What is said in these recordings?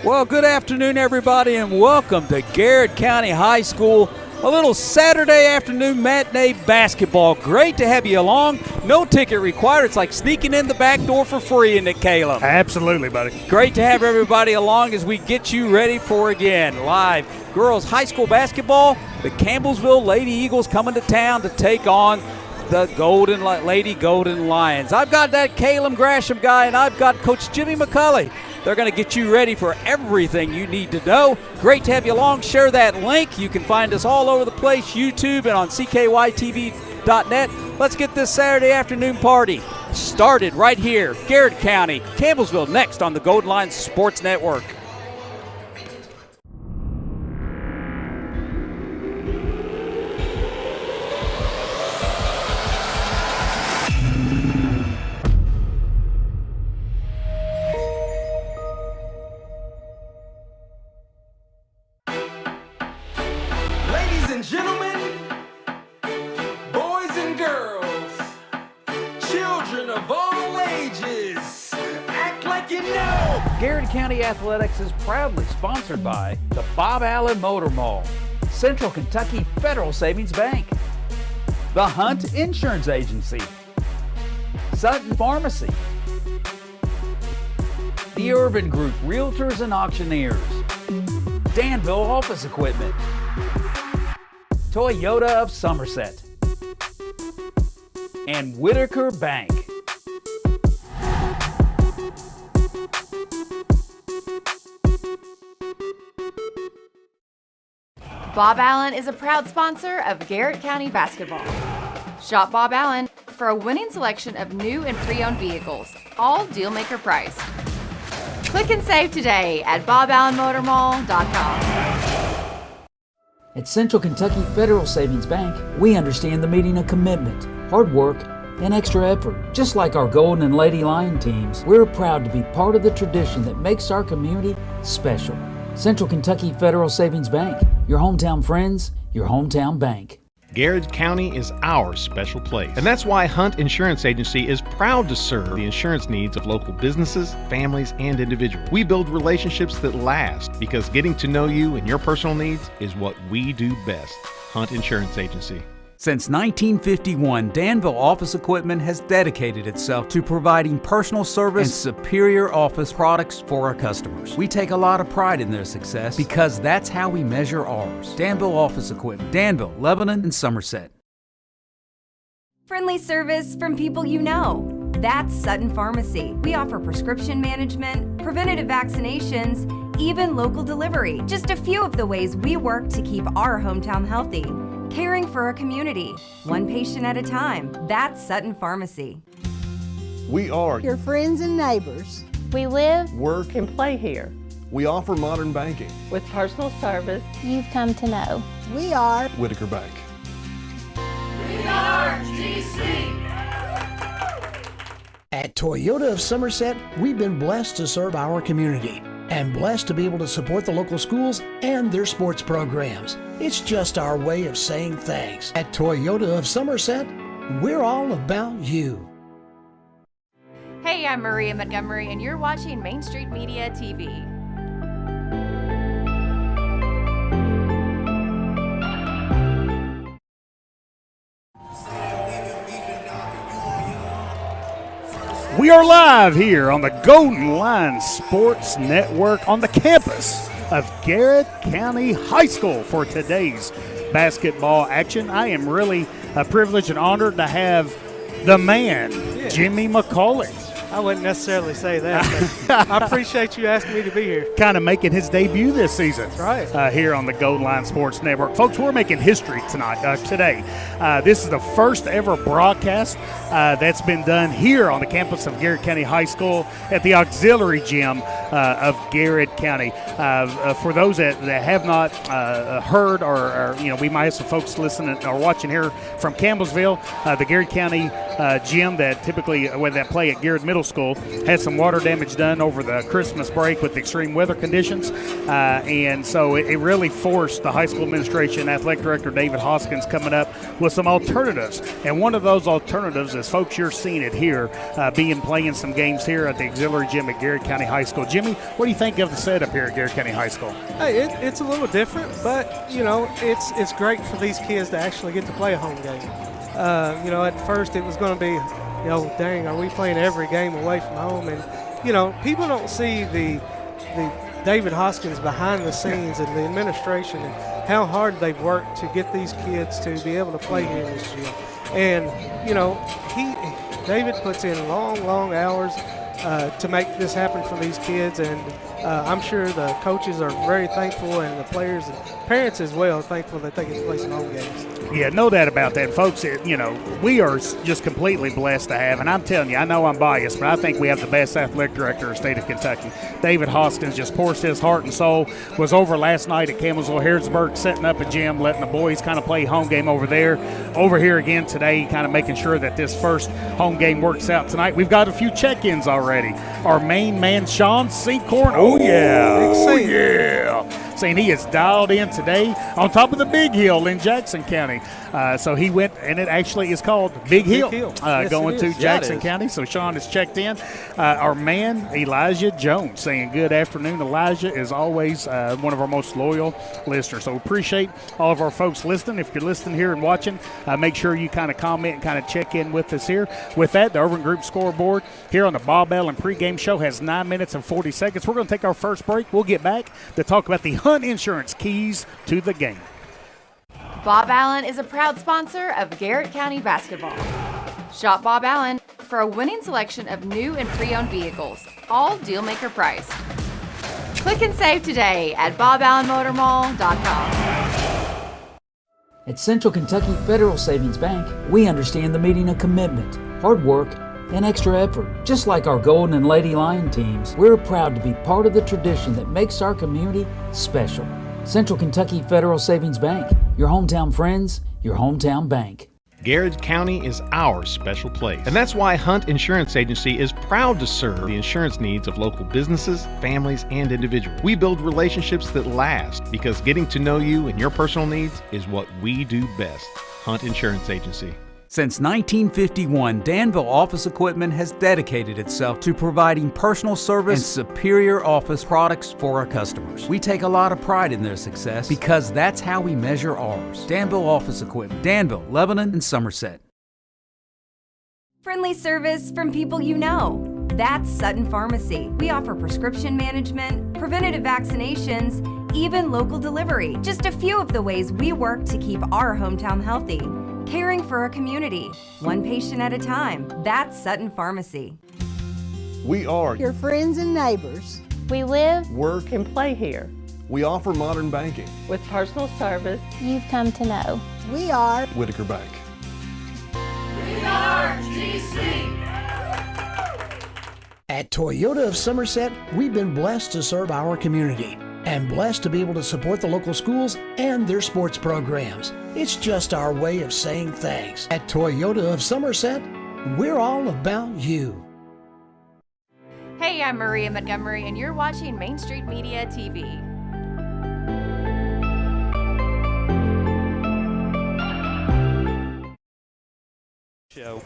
Well, good afternoon, everybody, and welcome to Garrard County High School. A little Saturday afternoon matinee basketball. Great to have you along. No ticket required. It's like sneaking in the back door for free, isn't it, Caleb? Absolutely, buddy. Great to have everybody along as we get you ready for, again, live girls high school basketball. The Campbellsville Lady Eagles coming to town to take on the Lady Golden Lions. I've got that Caleb Grasham guy, and I've got Coach Jimmy McCulley. They're going to get you ready for everything you need to know. Great to have you along. Share that link. You can find us all over the place, YouTube and on CKYTV.net. Let's get this Saturday afternoon party started right here. Garrard County, Campbellsville next on the Golden Lions Sports Network. Garrard County Athletics is proudly sponsored by the Bob Allen Motor Mall, Central Kentucky Federal Savings Bank, the Hunt Insurance Agency, Sutton Pharmacy, the Irvin Group Realtors and Auctioneers, Danville Office Equipment, Toyota of Somerset, and Whitaker Bank. Bob Allen is a proud sponsor of Garrard County basketball. Shop Bob Allen for a winning selection of new and pre-owned vehicles, all deal-maker priced. Click and save today at boballenmotormall.com. At Central Kentucky Federal Savings Bank, we understand the meaning of commitment, hard work, and extra effort. Just like our Golden and Lady Lion teams, we're proud to be part of the tradition that makes our community special. Central Kentucky Federal Savings Bank, your hometown friends, your hometown bank. Garrard County is our special place, and that's why Hunt Insurance Agency is proud to serve the insurance needs of local businesses, families, and individuals. We build relationships that last because getting to know you and your personal needs is what we do best. Hunt Insurance Agency. Since 1951, Danville Office Equipment has dedicated itself to providing personal service and superior office products for our customers. We take a lot of pride in their success because that's how we measure ours. Danville Office Equipment, Danville, Lebanon, and Somerset. Friendly service from people you know. That's Sutton Pharmacy. We offer prescription management, preventative vaccinations, even local delivery. Just a few of the ways we work to keep our hometown healthy. Caring for our community, one patient at a time. That's Sutton Pharmacy. We are your friends and neighbors. We live, work, and play here. We offer modern banking with personal service you've come to know. We are Whitaker Bank. We are GC. At Toyota of Somerset, we've been blessed to serve our community and blessed to be able to support the local schools and their sports programs. It's just our way of saying thanks. At Toyota of Somerset, we're all about you. Hey, I'm Maria Montgomery, and you're watching Main Street Media TV. We are live here on the Golden Lions Sports Network on the campus of Garrard County High School for today's basketball action. I am really privileged and honored to have the man, Jimmy McCauley. I wouldn't necessarily say that, but I appreciate you asking me to be here. Kind of making his debut this season. That's right. Here on the Golden Line Sports Network. Folks, we're making history today. This is the first ever broadcast that's been done here on the campus of Garrard County High School at the auxiliary gym of Garrard County. For those that have not heard or we might have some folks listening or watching here from Campbellsville, the Garrard County gym that typically when that play at Garrard Middle School had some water damage done over the Christmas break with extreme weather conditions, and so it really forced the high school administration, athletic director David Hoskins, coming up with some alternatives. And one of those alternatives is, folks, you're seeing it here, playing some games here at the auxiliary gym at Garrett County High School. Jimmy, what do you think of the setup here at Garrett County High School? Hey, it's a little different, but it's great for these kids to actually get to play a home game. At first it was going to be, dang, are we playing every game away from home? And people don't see the David Hoskins behind the scenes and the administration and how hard they've worked to get these kids to be able to play here in this gym. And David puts in long hours to make this happen for these kids, and I'm sure the coaches are very thankful, and the players and parents as well are thankful that they get to play some home games. Yeah, no doubt about that, folks. We are just completely blessed to have, and I'm telling you, I know I'm biased, but I think we have the best athletic director in the state of Kentucky. David Hoskins just pours his heart and soul. Was over last night at Campbellsville, Harrodsburg, setting up a gym, letting the boys kind of play home game over there. Over here again today, kind of making sure that this first home game works out tonight. We've got a few check-ins already. Our main man, Sean Sinkhorn. Oh, yeah. Saying he is dialed in today on top of the Big Hill in Jackson County. So he went, and it actually is called Big Hill, Yes, going to Jackson County. So Sean is checked in. Our man, Elijah Jones, saying good afternoon. Elijah is always one of our most loyal listeners. So appreciate all of our folks listening. If you're listening here and watching, make sure you kind of comment and kind of check in with us here. With that, the Irvin Group scoreboard here on the Bob Allen pregame show has 9 minutes and 40 seconds. We're going to take our first break. We'll get back to talk about the Hunt Insurance keys to the game. Bob Allen is a proud sponsor of Garrett County basketball. Shop Bob Allen for a winning selection of new and pre-owned vehicles, all deal-maker price. Click and save today at boballenmotormall.com. At Central Kentucky Federal Savings Bank, we understand the meaning of commitment, hard work, and extra effort. Just like our Golden and Lady Lion teams, we're proud to be part of the tradition that makes our community special. Central Kentucky Federal Savings Bank, your hometown friends, your hometown bank. Garrard County is our special place. And that's why Hunt Insurance Agency is proud to serve the insurance needs of local businesses, families, and individuals. We build relationships that last because getting to know you and your personal needs is what we do best. Hunt Insurance Agency. Since 1951, Danville Office Equipment has dedicated itself to providing personal service and superior office products for our customers. We take a lot of pride in their success because that's how we measure ours. Danville Office Equipment, Danville, Lebanon, and Somerset. Friendly service from people you know. That's Sutton Pharmacy. We offer prescription management, preventative vaccinations, even local delivery. Just a few of the ways we work to keep our hometown healthy. Caring for our community, one patient at a time. That's Sutton Pharmacy. We are your friends and neighbors. We live, work, and play here. We offer modern banking. With personal service you've come to know. We are Whitaker Bank. We are GC. At Toyota of Somerset, we've been blessed to serve our community and blessed to be able to support the local schools and their sports programs. It's just our way of saying thanks. At Toyota of Somerset, we're all about you. Hey, I'm Maria Montgomery, and you're watching Main Street Media TV. Show.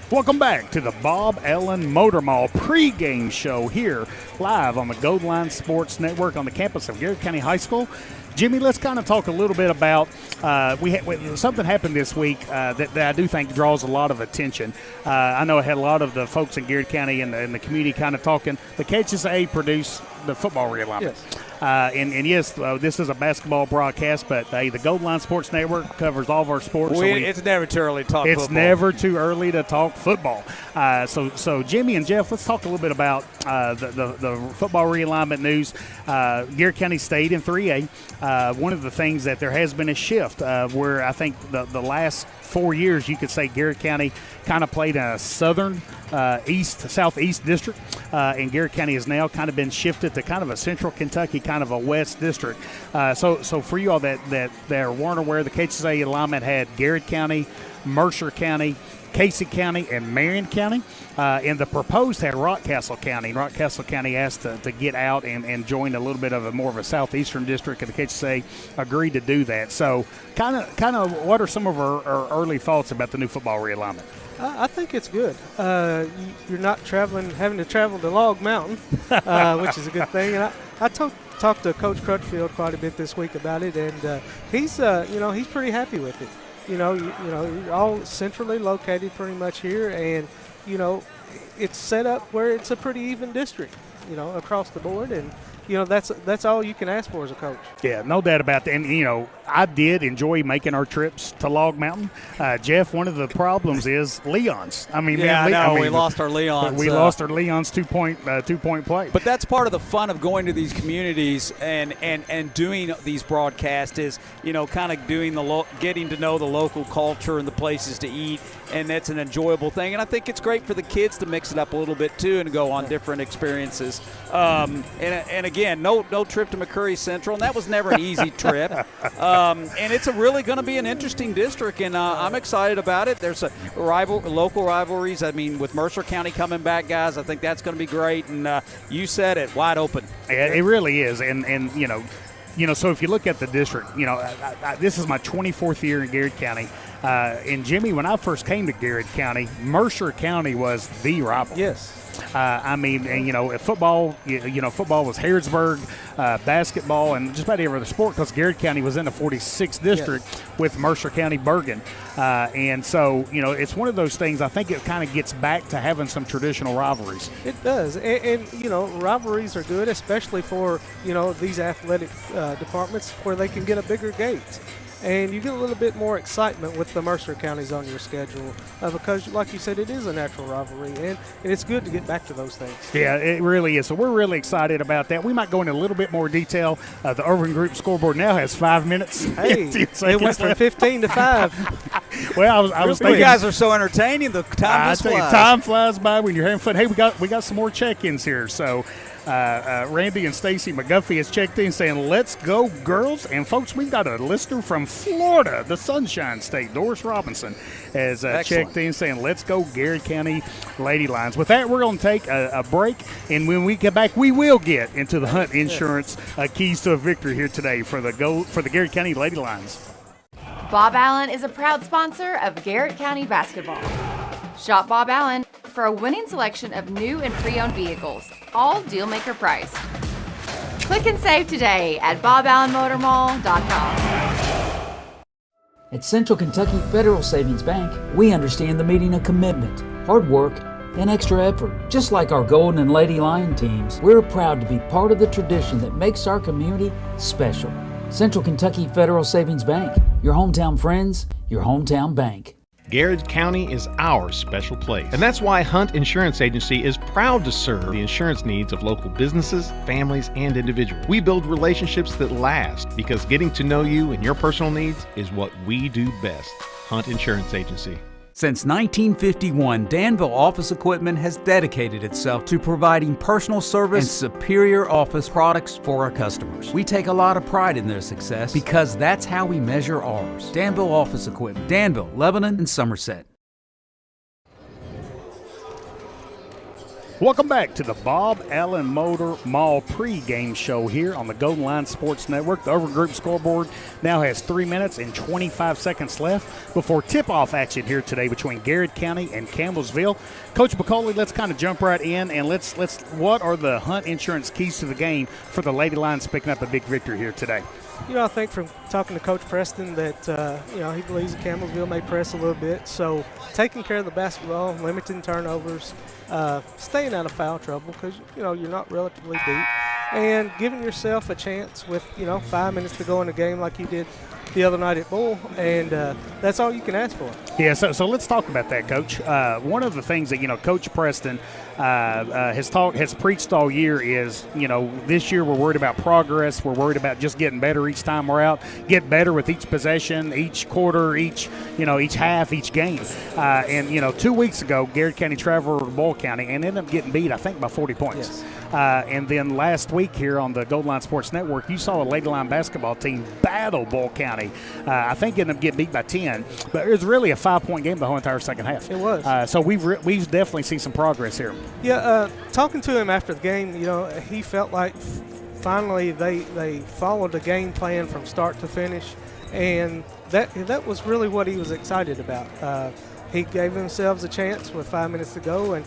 Welcome back to the Bob Allen Motor Mall pregame show here live on the Gold Line Sports Network on the campus of Garrett County High School. Jimmy, let's kind of talk a little bit about something happened this week that I do think draws a lot of attention. I know I had a lot of the folks in Garrett County and the community kind of talking. The KHSAA produced the football realignment. Yes. And yes, this is a basketball broadcast, but the Gold Line Sports Network covers all of our sports. It's never too early to talk football. It's never too early to talk football. So Jimmy and Jeff, let's talk a little bit about the football realignment news. Garrett County stayed in 3A. One of the things that there has been a shift where I think the last 4 years you could say Garrett County kind of played in a southern southeast district, and Garrett County has now kind of been shifted to kind of a central Kentucky kind of a West district. So for you all that weren't aware, the KHSA alignment had Garrard County, Mercer County, Casey County, and Marion County. And the proposed had Rockcastle County. And Rockcastle County asked to get out and join a little bit of more of a southeastern district, and the KHSA agreed to do that. So kind of what are some of our early thoughts about the new football realignment? I think it's good. You're not having to travel to Log Mountain, which is a good thing. And I talked to Coach Crutchfield quite a bit this week about it, and he's pretty happy with it. You're all centrally located pretty much here, and it's set up where it's a pretty even district, across the board, and that's all you can ask for as a coach. Yeah, no doubt about that. And I did enjoy making our trips to Log Mountain. Jeff, one of the problems is Leon's. I mean, we lost our Leon's. We lost our Leon's two-point play. But that's part of the fun of going to these communities and doing these broadcasts is, kind of getting to know the local culture and the places to eat, and that's an enjoyable thing. And I think it's great for the kids to mix it up a little bit too and go on different experiences. And again, no trip to McCurry Central, and that was never an easy trip. And it's really going to be an interesting district, and I'm excited about it. There's local rivalries. I mean, with Mercer County coming back, guys, I think that's going to be great. And you said it, wide open. Yeah, it really is. And so if you look at the district, this is my 24th year in Garrard County. And Jimmy, when I first came to Garrard County, Mercer County was the rival. Yes. Football, football was Harrodsburg, basketball, and just about every other sport, because Garrard County was in the 46th district with Mercer County, Bergen. And so, it's one of those things. I think it kind of gets back to having some traditional rivalries. It does. And rivalries are good, especially for, these athletic departments where they can get a bigger gate. And you get a little bit more excitement with the Mercer counties on your schedule because, like you said, it is a natural rivalry, and it's good to get back to those things. Yeah, it really is. So we're really excited about that. We might go into a little bit more detail. The Irving Group scoreboard now has 5 minutes. Hey, it went from 15 to 5. Well, I was thinking, you guys are so entertaining. The time flies. Time flies by when you're having fun. Hey, we got some more check-ins here. So Randy and Stacy McGuffey has checked in saying, let's go, girls. And, folks, we've got a listener from Florida, the Sunshine State, Doris Robinson, has checked in saying, let's go, Garrard County Lady Lions. With that, we're going to take a break. And when we get back, we will get into the Hunt Insurance keys to a victory here today for the Garrard County Lady Lions. Bob Allen is a proud sponsor of Garrett County basketball. Shop Bob Allen for a winning selection of new and pre-owned vehicles, all deal-maker price. Click and save today at boballenmotormall.com. At Central Kentucky Federal Savings Bank, we understand the meaning of commitment, hard work, and extra effort. Just like our Golden and Lady Lion teams, we're proud to be part of the tradition that makes our community special. Central Kentucky Federal Savings Bank, your hometown friends, your hometown bank. Garrard County is our special place. And that's why Hunt Insurance Agency is proud to serve the insurance needs of local businesses, families, and individuals. We build relationships that last because getting to know you and your personal needs is what we do best. Hunt Insurance Agency. Since 1951, Danville Office Equipment has dedicated itself to providing personal service and superior office products for our customers. We take a lot of pride in their success because that's how we measure ours. Danville Office Equipment, Danville, Lebanon, and Somerset. Welcome back to the Bob Allen Motor Mall pregame show here on the Golden Line Sports Network. The Irving Group scoreboard now has 3 minutes and 25 seconds left before tip-off action here today between Garrard County and Campbellsville. Coach McCauley, let's kind of jump right in, and let's what are the Hunt Insurance keys to the game for the Lady Lions picking up a big victory here today? I think from talking to Coach Preston that, he believes that Campbellsville may press a little bit. So taking care of the basketball, limiting turnovers, staying out of foul trouble because, you're not relatively deep, and giving yourself a chance with, 5 minutes to go in the game like you did the other night at Bull, and that's all you can ask for. Yeah, so let's talk about that, Coach. One of the things that, Coach Preston has preached all year is, this year we're worried about progress. We're worried about just getting better each time we're out, get better with each possession, each quarter, each half, each game. And 2 weeks ago, Garrard County traveled to Bull County and ended up getting beat, I think, by 40 points. Yes. And then last week here on the Golden Line Sports Network, you saw a Lady Line basketball team battle Bull County. I think ended up getting beat by 10, but it was really a 5-point game the whole entire second half. It was. So we've definitely seen some progress here. Yeah, talking to him after the game, he felt like finally they followed the game plan from start to finish, and that was really what he was excited about. He gave themselves a chance with 5 minutes to go, and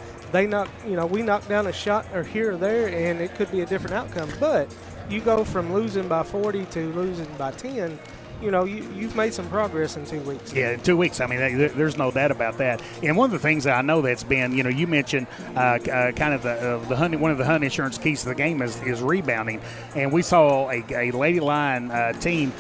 we knocked down a shot or here or there, and it could be a different outcome. But you go from losing by 40 to losing by 10. You've made some progress in 2 weeks. Yeah, 2 weeks. I mean, there's no doubt about that. And one of the things that I know that's been, you mentioned kind of one of the Hunt Insurance keys to the game is rebounding. And we saw a Lady Line team,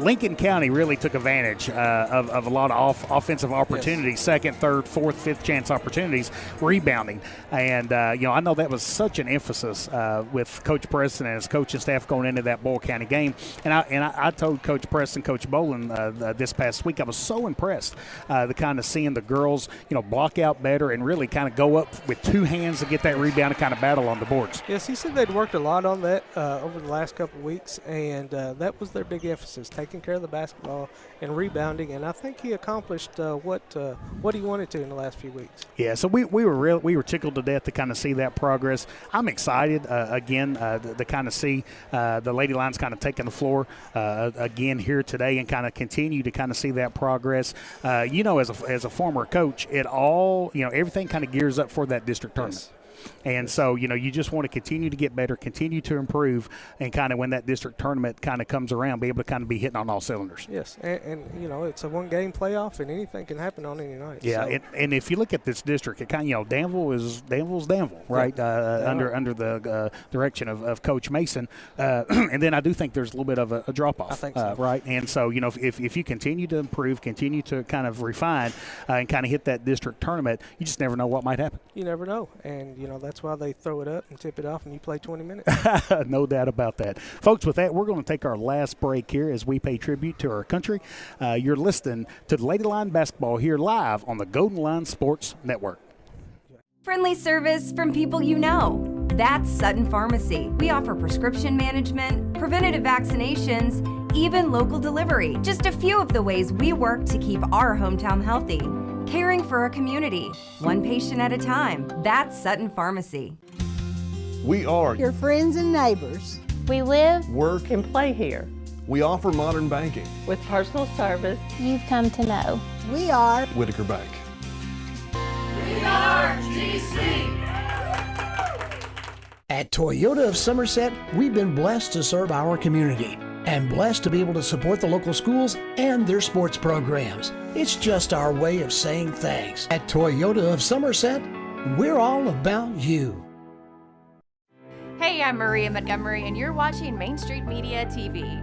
Lincoln County really took advantage of a lot of offensive opportunities, yes. Second, third, fourth, fifth chance opportunities, rebounding. And, I know that was such an emphasis with Coach Preston and his coaching staff going into that Bull County game. And I told Coach Preston, Coach Boland this past week, I was so impressed the kind of seeing the girls, block out better and really kind of go up with two hands to get that rebound and kind of battle on the boards. Yes, he said they'd worked a lot on that over the last couple of weeks, and that was their big emphasis, taking care of the basketball and rebounding. And I think he accomplished what he wanted to in the last few weeks. Yeah, so we were tickled to death to kind of see that progress. I'm excited again to kind of see the Lady Lions kind of taking the floor again here today and kind of continue to kind of see that progress. As a former coach, everything kind of gears up for that district tournament. Yes. And so, you just want to continue to get better, continue to improve, and kind of when that district tournament kind of comes around, be able to kind of be hitting on all cylinders. Yes, and it's a one-game playoff, and anything can happen on any night. Yeah, so. And if you look at this district, it kind of, Danville's Danville, right? Yeah. Under the direction of Coach Mason. And then I do think there's a little bit of a drop-off. I think so. Right? And so, if you continue to improve, continue to kind of refine and kind of hit that district tournament, you just never know what might happen. You never know. And, that's why they throw it up and tip it off and you play 20 minutes. No doubt about that. Folks, with that, we're going to take our last break here as we pay tribute to our country. You're listening to Lady Line Basketball here live on the Golden Line Sports Network. Friendly service from people you know. That's Sutton Pharmacy. We offer prescription management, preventative vaccinations, even local delivery. Just a few of the ways we work to keep our hometown healthy. Caring for our community, one patient at a time. That's Sutton Pharmacy. We are your friends and neighbors. We live, work, and play here. We offer modern banking with personal service you've come to know. We are Whitaker Bank. We are GC. At Toyota of Somerset, we've been blessed to serve our community and blessed to be able to support the local schools and their sports programs. It's just our way of saying thanks. At Toyota of Somerset, we're all about you. Hey, I'm Maria Montgomery, and you're watching Main Street Media TV.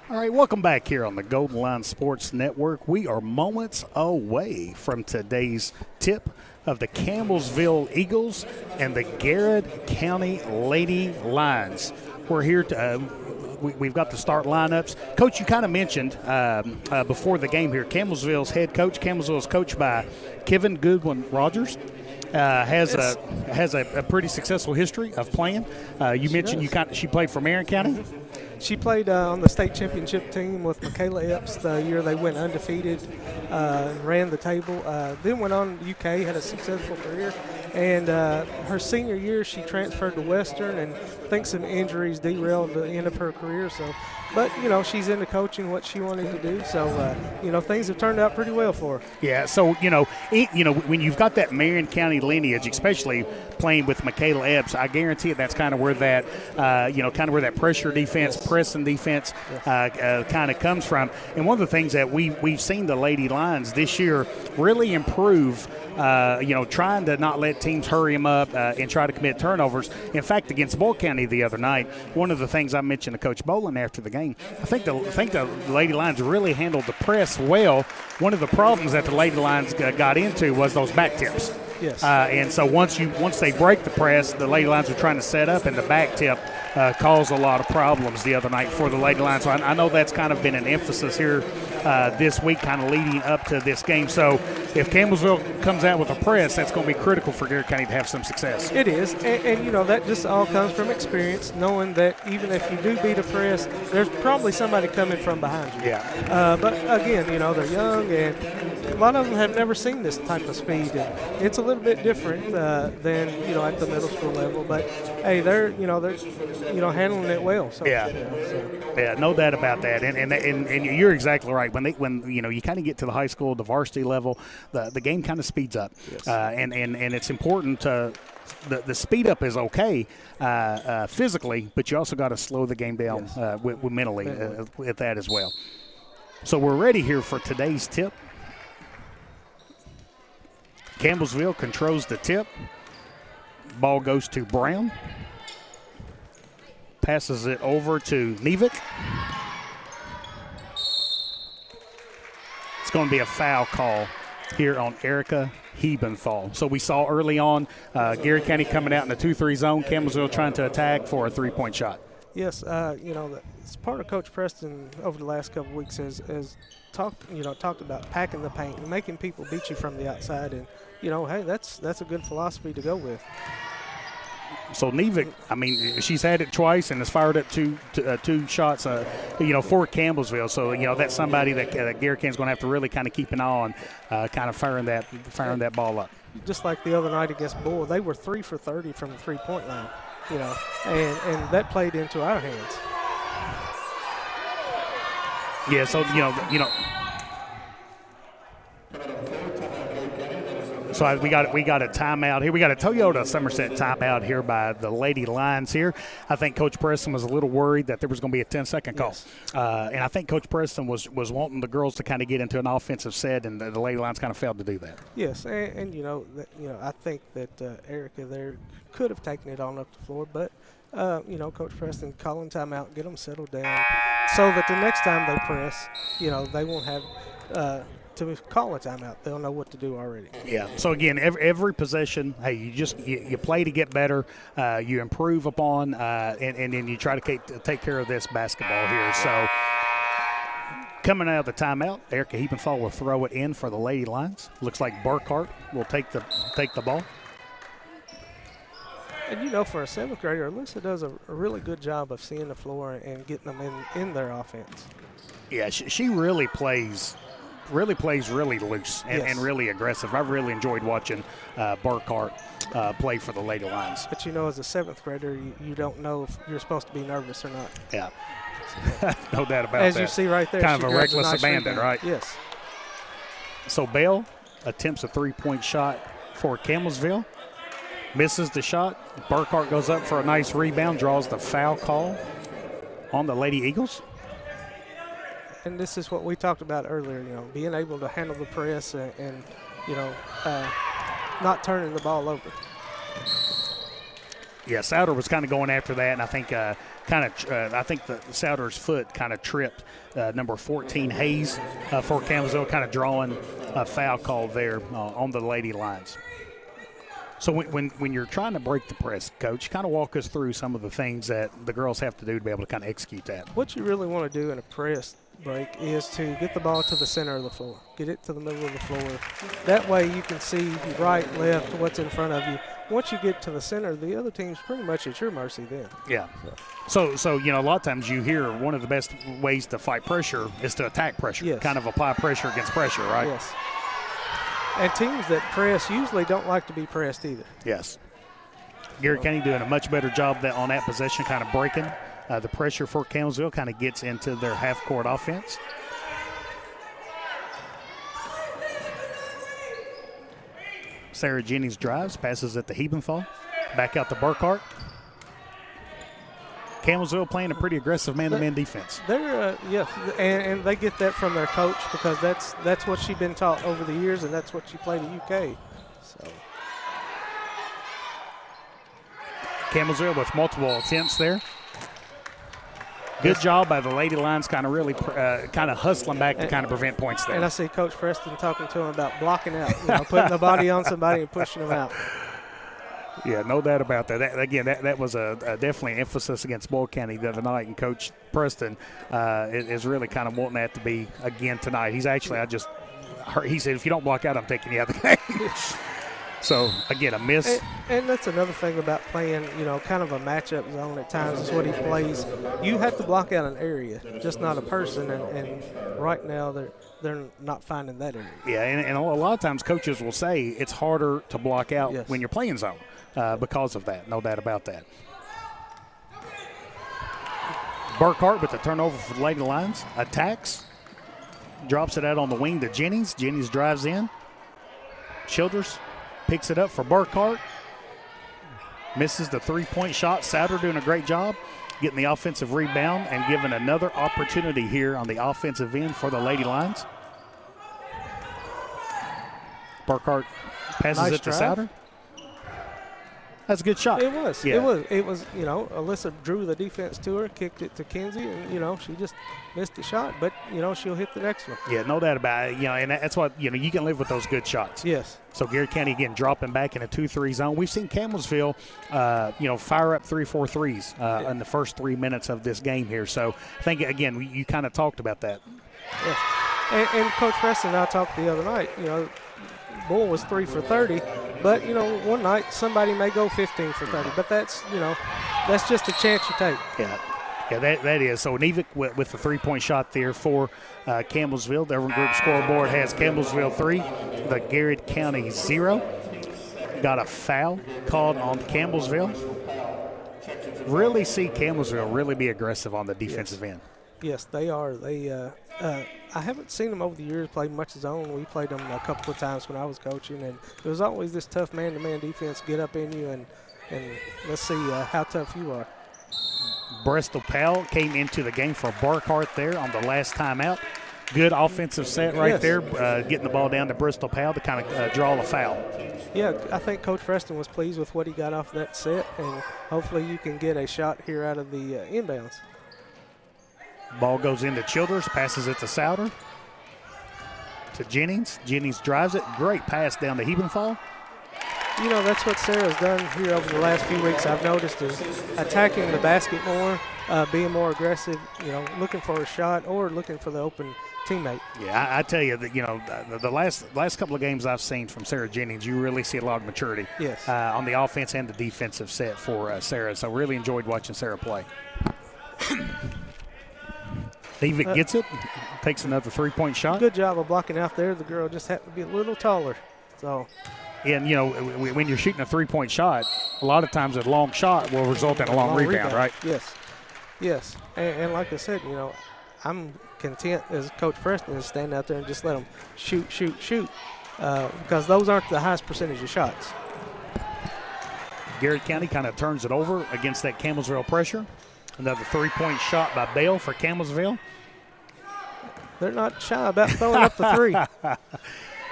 All right, welcome back here on the Golden Line Sports Network. We are moments away from today's tip of the Campbellsville Eagles and the Garrard County Lady Lions. We're here to we've got the start lineups. Coach, you kind of mentioned before the game here, Campbellsville's head coach. Campbellsville is coached by Kevin Goodwin Rogers. Has a pretty successful history of playing. You mentioned she played for Marion County. She played on the state championship team with Michaela Epps the year they went undefeated, ran the table. Then went on to UK, had a successful career. And her senior year, she transferred to Western, and I think some injuries derailed the end of her career. But she's into coaching, what she wanted to do. So, things have turned out pretty well for her. Yeah. So, when you've got that Marion County lineage, especially playing with Michaela Epps, I guarantee that's kind of where that, where that pressure defense, pressing defense, kind of comes from. And one of the things that we've seen the Lady Lions this year really improve. Trying to not let teams hurry them up and try to commit turnovers. In fact, against Boyle County the other night, one of the things I mentioned to Coach Bolin after the game, I think the Lady Lions really handled the press well. One of the problems that the Lady Lions got into was those back tips. Yes. And so once they break the press, the Lady Lions are trying to set up, and the back tip caused a lot of problems the other night for the Lady Lions. So I know that's kind of been an emphasis here this week, kind of leading up to this game. So if Campbellsville comes out with a press, that's going to be critical for Garrett County to have some success. It is, and that just all comes from experience, knowing that even if you do beat a press, there's probably somebody coming from behind you. Yeah. But again, they're young, and a lot of them have never seen this type of speed. And it's a little bit different than at the middle school level, but hey, they're handling it well. So, yeah, no doubt about that. And you're exactly right. When you kind of get to the high school, the varsity level, the game kind of speeds up. Yes. And it's important to the speed up is okay physically, but you also got to slow the game down with mentally at that as well. So we're ready here for today's tip. Campbellsville controls the tip. Ball goes to Brown. Passes it over to Nevik. It's going to be a foul call here on Erica Hebenthal. So we saw early on Garrett County coming out in the 2-3 zone. Campbellsville trying to attack for a three-point shot. Yes, it's part of Coach Preston over the last couple of weeks has talked about packing the paint and making people beat you from the outside, and hey, that's a good philosophy to go with. So Nevik, she's had it twice and has fired up two shots, for Campbellsville. So that's somebody that Garrett County's going to have to really kind of keep an eye on, kind of firing that ball up. Just like the other night against Bull, they were 3 for 30 from the 3-point line. And that played into our hands. Yeah, so So we got a timeout here. We got a Toyota Somerset timeout here by the Lady Lions here. I think Coach Preston was a little worried that there was going to be a 10-second call. Yes. And I think Coach Preston was wanting the girls to kind of get into an offensive set, and the Lady Lions kind of failed to do that. Yes, and I think that Erica there could have taken it on up the floor, but Coach Preston calling timeout, get them settled down, so that the next time they press, they won't have to call a timeout. They'll know what to do already. Yeah. So again, every possession, hey, you play to get better, you improve upon, and then you try to take care of this basketball here. So coming out of the timeout, Erica Hebenthal will throw it in for the Lady Lions. Looks like Burkhart will take the ball. And for a 7th grader, Alyssa does a really good job of seeing the floor and getting them in their offense. Yeah, she really plays really loose and really aggressive. I've really enjoyed watching Burkhart play for the Lady Lions. But as a 7th grader, you don't know if you're supposed to be nervous or not. Yeah. No doubt about that. As you see right there, kind of a reckless abandon, right? Yes. So Bell attempts a 3-point shot for Campbellsville. Misses the shot. Burkhart goes up for a nice rebound, draws the foul call on the Lady Eagles. And this is what we talked about earlier, being able to handle the press and not turning the ball over. Yeah, Souder was kind of going after that, and I think I think the Souder's foot kind of tripped number 14 Hayes for Campbellsville, kind of drawing a foul call there on the Lady Lions. So when you're trying to break the press, Coach, kind of walk us through some of the things that the girls have to do to be able to kind of execute that. What you really want to do in a press break is to get the ball to the center of the floor, get it to the middle of the floor. That way you can see right, left, what's in front of you. Once you get to the center, the other team's pretty much at your mercy then. Yeah. So a lot of times you hear one of the best ways to fight pressure is to attack pressure, yes. kind of apply pressure against pressure, right? Yes. And teams that press usually don't like to be pressed either. Yes. Garrett County doing a much better job on that possession, kind of breaking the pressure for Campbellsville, kind of gets into their half-court offense. Sarah Jennings drives, passes at the Hebenthal, back out to Burkhart. Campbellsville playing a pretty aggressive man-to-man defense. They're and they get that from their coach because that's what she's been taught over the years, and that's what she played at UK. So Campbellsville with multiple attempts there. Good job by the Lady Lions, kind of really kind of hustling back to kind of prevent points there. And I see Coach Preston talking to him about blocking out, putting the body on somebody and pushing them out. Yeah, no doubt about that. That was a definitely an emphasis against Boyle County the other night, and Coach Preston is really kind of wanting that to be again tonight. He's actually, he said, if you don't block out, I'm taking you out of the game. So, again, a miss. And that's another thing about playing, kind of a matchup zone at times is what he plays. You have to block out an area, just not a person, and right now they're not finding that area. Yeah, and a lot of times coaches will say it's harder to block out yes. when you're playing zone because of that. No doubt about that. Burkhart with the turnover for the Lady Lions. Attacks. Drops it out on the wing to Jennings. Jennings drives in. Childers picks it up for Burkhart. Misses the three-point shot. Souter doing a great job getting the offensive rebound and giving another opportunity here on the offensive end for the Lady Lions. Burkhart passes it to Souter. That's a good shot. It was. Yeah. It was. Alyssa drew the defense to her, kicked it to Kinsey, and she just missed the shot. But she'll hit the next one. Yeah, no doubt about it. And that's what you can live with those good shots. Yes. So Garrett County again dropping back in a 2-3 zone. We've seen Campbellsville, fire up 3-4 threes in the first 3 minutes of this game here. So I think again you kind of talked about that. Yes. And Coach Preston and I talked the other night. Bull was 3 for 30, but one night somebody may go 15 for 30, but that's just a chance you take. Yeah, that is. So Nevik with the 3-point shot there for Campbellsville. The Everett Group scoreboard has Campbellsville 3, the Garrett County 0. Got a foul called on Campbellsville. Really see Campbellsville really be aggressive on the defensive end. Yes, they are. I haven't seen them over the years play much zone. We played them a couple of times when I was coaching, and there was always this tough man-to-man defense get up in you, and let's see how tough you are. Bristol Powell came into the game for Burkhart there on the last timeout. Good offensive set right there, getting the ball down to Bristol Powell to kind of draw a foul. Yeah, I think Coach Preston was pleased with what he got off that set, and hopefully you can get a shot here out of the inbounds. Ball goes into Childers, passes it to Souter. To Jennings. Jennings drives it. Great pass down to Hebenthal. That's what Sarah's done here over the last few weeks, I've noticed, is attacking the basket more, being more aggressive, looking for a shot or looking for the open teammate. Yeah, I tell you that, the last couple of games I've seen from Sarah Jennings, you really see a lot of maturity on the offense and the defensive set for Sarah. So really enjoyed watching Sarah play. David gets it, takes another 3-point shot. Good job of blocking out there. The girl just happened to be a little taller. So, and when you're shooting a 3-point shot, a lot of times a long shot will result in a long rebound, right? Yes. And like I said, I'm content as Coach Preston to stand out there and just let them shoot, because those aren't the highest percentage of shots. Garrett County kind of turns it over against that Campbellsville pressure. Another 3-point shot by Bale for Campbellsville. They're not shy about throwing up the three.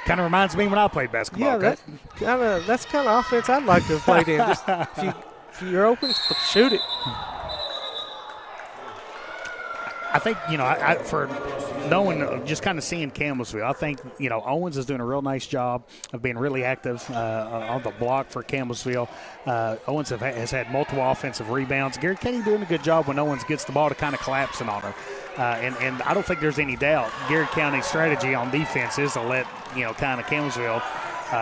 Kind of reminds me when I played basketball. Yeah, that's kind of offense I'd like to have played in. Just, if you're open, shoot it. I think, knowing, just kind of seeing Campbellsville, I think, Owens is doing a real nice job of being really active on the block for Campbellsville. Owens has had multiple offensive rebounds. Garrett County doing a good job when Owens gets the ball to kind of collapsing on her. And I don't think there's any doubt Garrett County's strategy on defense is to let, kind of Campbellsville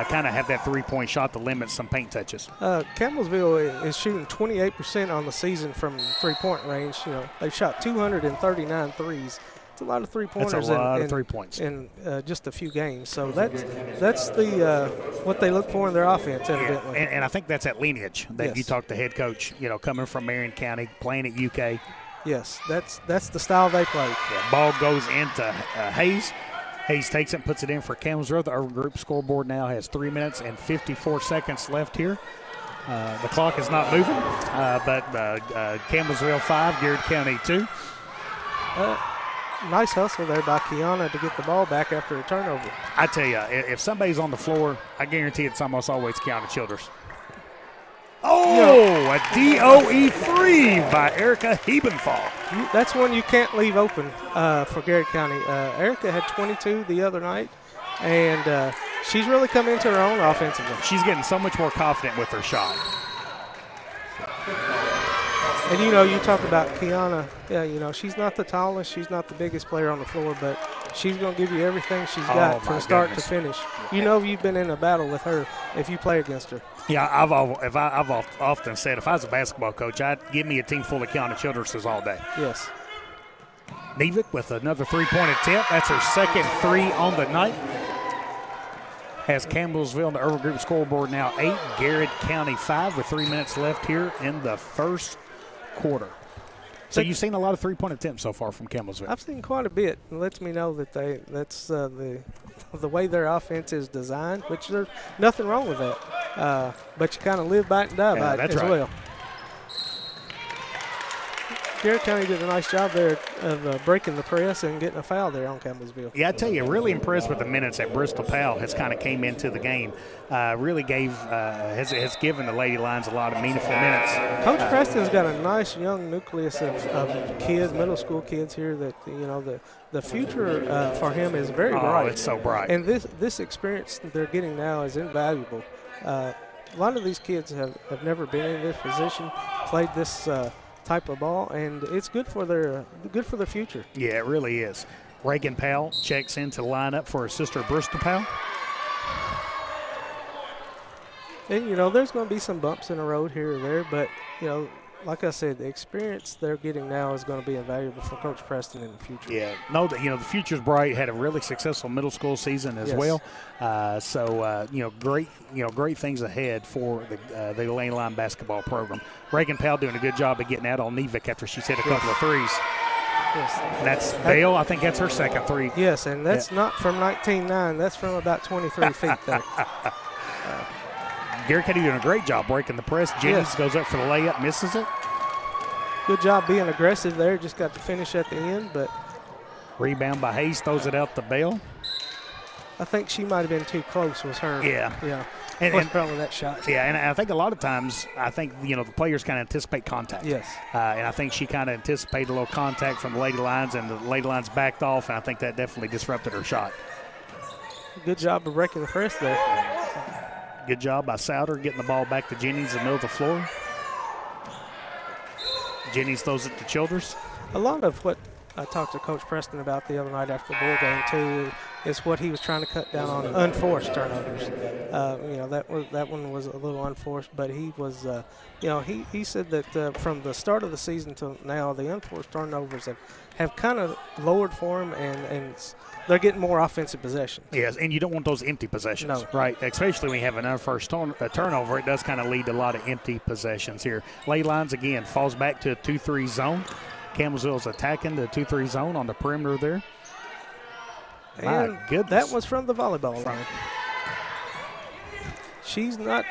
kind of have that three-point shot to limit some paint touches. Campbellsville is shooting 28% on the season from three-point range. They've shot 239 threes. It's a lot of three-pointers. That's a lot of 3 points in just a few games. So that's the what they look for in their offense, evidently. Yeah. And I think that's that lineage that you talked to head coach, coming from Marion County, playing at UK. Yes, that's the style they play. Yeah, ball goes into Hayes. Hayes takes it and puts it in for Campbellsville. The Urban Group scoreboard now has 3 minutes and 54 seconds left here. The clock is not moving, but Campbellsville 5, Garrett County 2. Nice hustle there by Kiana to get the ball back after a turnover. I tell you, if somebody's on the floor, I guarantee it's almost always Kiana Childers. Oh, a DOE 3 by Erica Hebenthal. That's one you can't leave open for Garrett County. Erica had 22 the other night, and she's really come into her own offensively. She's getting so much more confident with her shot. And, you talk about Kiana. Yeah, she's not the tallest. She's not the biggest player on the floor, but she's going to give you everything she's got from start to finish. You've been in a battle with her if you play against her. Yeah, I've often said if I was a basketball coach, I'd give me a team full of Kiana Childresses all day. Yes. Nevick with another three-point attempt. That's her second three on the night. Has Campbellsville on the Urban Group scoreboard now 8, Garrett County 5 with 3 minutes left here in the first quarter. So you've seen a lot of three-point attempts so far from Campbellsville. I've seen quite a bit. It lets me know that that's the way their offense is designed, which there's nothing wrong with that. But you kind of live by it and die by it as well. Garrett County did a nice job there of breaking the press and getting a foul there on Campbellsville. Yeah, I tell you, really impressed with the minutes that Bristol Powell has kind of came into the game. Really has given the Lady Lions a lot of meaningful minutes. Coach Preston's got a nice young nucleus of kids, middle school kids here that, the future for him is very bright. Oh, it's so bright. And this experience they're getting now is invaluable. A lot of these kids have never been in this position, played this type of ball, and it's good for their future. Yeah, it really is. Reagan Powell checks into the lineup for her sister Bristol Powell. And there's going to be some bumps in the road here or there, but like I said, the experience they're getting now is going to be invaluable for Coach Preston in the future. Yeah, the future's bright. Had a really successful middle school season as well. Great things ahead for the Lane Line basketball program. Reagan Powell doing a good job of getting out on Nevick after she's hit a couple of threes. Yes. And that's Bale. I think that's her second three. Yes, and that's not from 19-9. That's from about 23 feet there. Garrett County doing a great job breaking the press. Jennings goes up for the layup, misses it. Good job being aggressive there. Just got to finish at the end, but rebound by Hayes, throws it out to Bale. I think she might have been too close. Was her? Yeah. And probably that shot. Yeah, and I think a lot of times, the players kind of anticipate contact. Yes. And I think she kind of anticipated a little contact from the Lady Lions, and the Lady Lions backed off, and I think that definitely disrupted her shot. Good job of breaking the press there. Good job by Souter getting the ball back to Jennings in the middle of the floor. Jennings throws it to Childers. A lot of what I talked to Coach Preston about the other night after the bowl game, too, is what he was trying to cut down on unforced turnovers. That one was a little unforced, but he was, he said that from the start of the season till now, the unforced turnovers have kind of lowered for him, and they're getting more offensive possessions. Yes, and you don't want those empty possessions, no. Right? Especially when you have an unforced turnover, it does kind of lead to a lot of empty possessions here. Ley Lines, again, falls back to a 2-3 zone. Campbellsville's attacking the 2-3 zone on the perimeter there. And that was from the volleyball line. She's not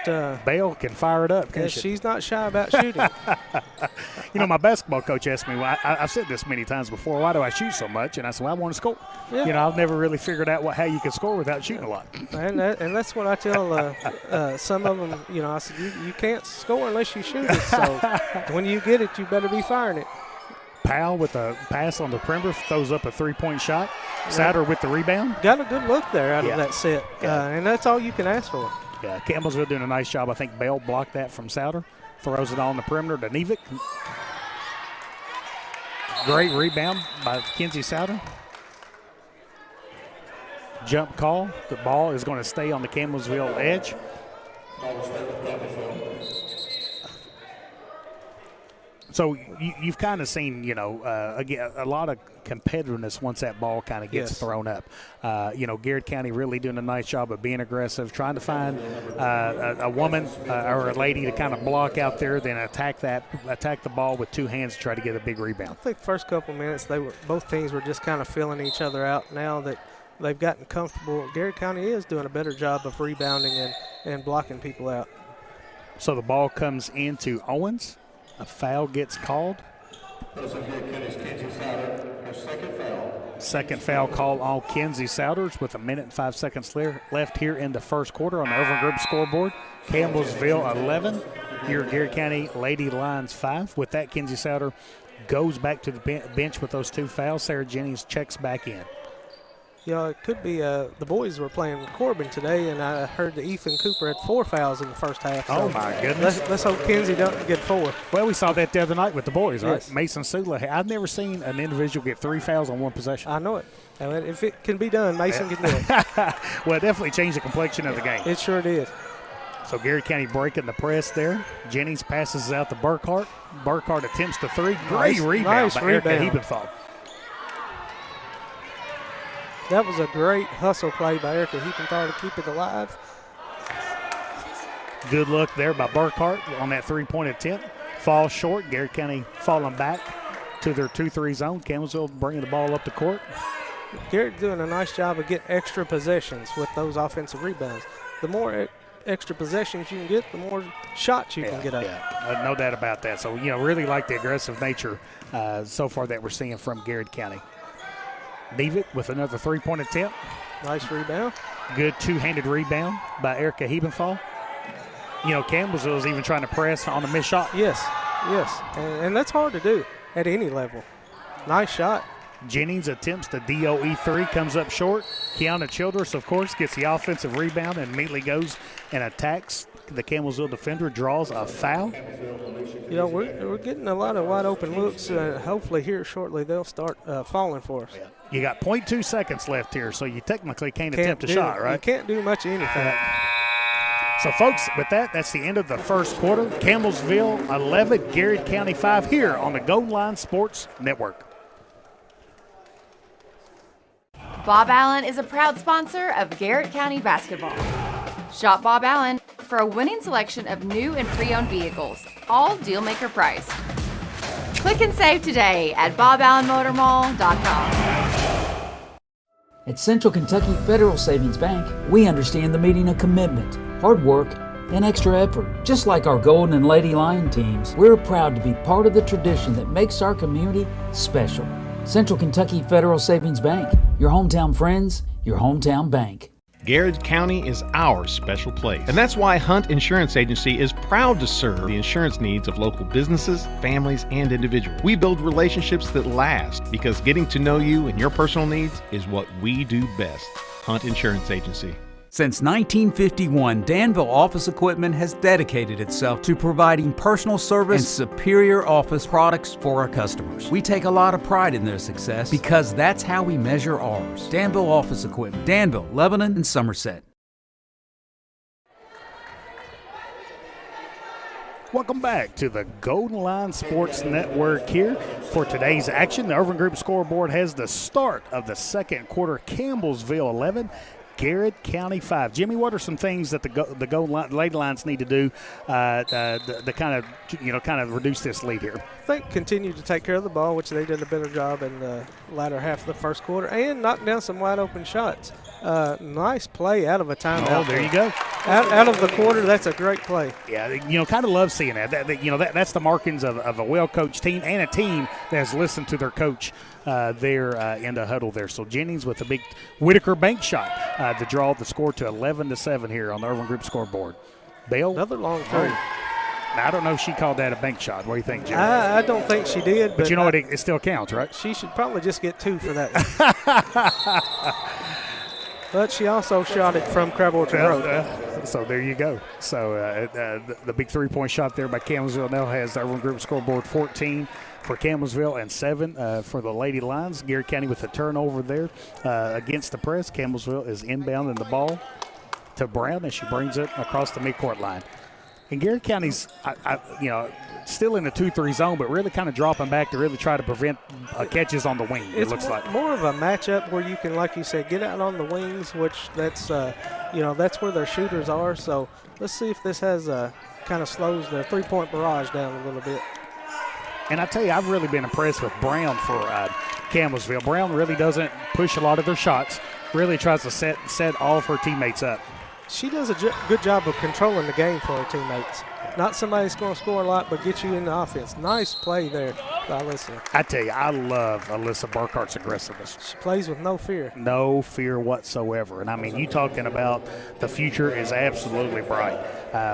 Bale can fire it up, can't she? She's not shy about shooting. My basketball coach asked me, I've said this many times before, why do I shoot so much? And I said, well, I want to score. Yeah. I've never really figured out how you can score without shooting a lot. And that's what I tell some of them, I said, you can't score unless you shoot it. So when you get it, you better be firing it. Powell with a pass on the perimeter, throws up a three-point shot. Souter with the rebound. Got a good look there out of that set, and that's all you can ask for. Yeah, Campbellsville doing a nice job. I think Bell blocked that from Souter. Throws it on the perimeter to Nevick. Great rebound by Kenzie Souter. Jump call. The ball is going to stay on the Campbellsville edge. So you've kind of seen, again, a lot of competitiveness once that ball kind of gets thrown up. Garrard County really doing a nice job of being aggressive, trying to find a woman or a lady to kind of block out there, then attack the ball with two hands to try to get a big rebound. I think the first couple minutes both teams were just kind of filling each other out. Now that they've gotten comfortable, Garrard County is doing a better job of rebounding and blocking people out. So the ball comes into Owens. A foul gets called. Second foul call on Kenzie Souders with 1 minute and 5 seconds left here in the first quarter on the Irvin Group scoreboard. Campbellsville 11, here Garrard County Lady Lions 5. With that, Kenzie Souder goes back to the bench with those two fouls. Sarah Jennings checks back in. It could be the boys were playing with Corbin today, and I heard that Ethan Cooper had 4 fouls in the first half. Oh, my goodness. Let's hope Kenzie doesn't get 4. Well, we saw that the other night with the boys, yes. Right? Mason Sula. I've never seen an individual get 3 fouls on one possession. I know it. And if it can be done, Mason can do it. Well, it definitely changed the complexion of the game. It sure did. So Garrard County breaking the press there. Jennings passes out to Burkhart. Burkhart attempts the 3. Great rebound by Erica Hebenthal. That was a great hustle play by Erica Hebenthal to keep it alive. Good look there by Burkhart on that 3-point attempt. Falls short. Garrard County falling back to their 2-3 zone. Campbellsville bringing the ball up the court. Garrett doing a nice job of getting extra possessions with those offensive rebounds. The more extra possessions you can get, the more shots you can get up. Yeah, no doubt about that. So, really like the aggressive nature so far that we're seeing from Garrard County. Nevitt with another 3-point attempt. Nice rebound. Good two-handed rebound by Erica Hebenthal. Campbellsville is even trying to press on the missed shot. Yes. And that's hard to do at any level. Nice shot. Jennings attempts the DOE 3, comes up short. Kiana Childress, of course, gets the offensive rebound and immediately goes and attacks the Campbellsville defender, draws a foul. We're getting a lot of wide open looks. Hopefully here shortly they'll start falling for us. You got 0.2 seconds left here, so you technically can't attempt a shot, right? You can't do much of anything. So, folks, with that's the end of the first quarter. Campbellsville 11, Garrard County 5 here on the Golden Line Sports Network. Bob Allen is a proud sponsor of Garrard County basketball. Shop Bob Allen for a winning selection of new and pre-owned vehicles, all deal-maker priced. Click and save today at boballenmotormall.com. At Central Kentucky Federal Savings Bank, we understand the meaning of commitment, hard work, and extra effort. Just like our Golden and Lady Lion teams, we're proud to be part of the tradition that makes our community special. Central Kentucky Federal Savings Bank, your hometown friends, your hometown bank. Garrard County is our special place. And that's why Hunt Insurance Agency is proud to serve the insurance needs of local businesses, families, and individuals. We build relationships that last because getting to know you and your personal needs is what we do best. Hunt Insurance Agency. Since 1951, Danville Office Equipment has dedicated itself to providing personal service and superior office products for our customers. We take a lot of pride in their success because that's how we measure ours. Danville Office Equipment, Danville, Lebanon, and Somerset. Welcome back to the Golden Line Sports Network here for today's action. The Irvin Group scoreboard has the start of the second quarter. Campbellsville 11, Garrard County 5. Jimmy, what are some things that the Golden Lady Lions need to do to kind of reduce this lead here? I think continue to take care of the ball, which they did a better job in the latter half of the first quarter, and knock down some wide open shots. Nice play out of a timeout. Oh, there you go. Out of the quarter, that's a great play. Yeah, kind of love seeing that. That's the markings of a well-coached team and a team that has listened to their coach there in the huddle there. So Jennings with a big Whitaker bank shot to draw the score to 11-7 here on the Irvin Group scoreboard. Bale. Another long three. Now, I don't know if she called that a bank shot. What do you think, Jim? I don't think she did. But you know what? It still counts, right? She should probably just get 2 for that one. But she also shot it from Crab Orchard Road. So there you go. So the big 3-point shot there by Campbellsville now has the Irwin Group scoreboard 14 for Campbellsville and 7 for the Lady Lions. Garrett County with a turnover there against the press. Campbellsville is inbounding the ball to Brown as she brings it across the midcourt line. And Garrett County's, still in the 2-3 zone, but really kind of dropping back to really try to prevent catches on the wing, it looks like. More of a matchup where you can, like you said, get out on the wings, which that's where their shooters are. So let's see if this has kind of slows their 3-point barrage down a little bit. And I tell you, I've really been impressed with Brown for Campbellsville. Brown really doesn't push a lot of their shots, really tries to set all of her teammates up. She does a good job of controlling the game for her teammates. Not somebody that's going to score a lot, but get you in the offense. Nice play there by Alyssa. I tell you, I love Alyssa Burkhart's aggressiveness. She plays with no fear. No fear whatsoever. And, I mean, you talking about the future is absolutely bright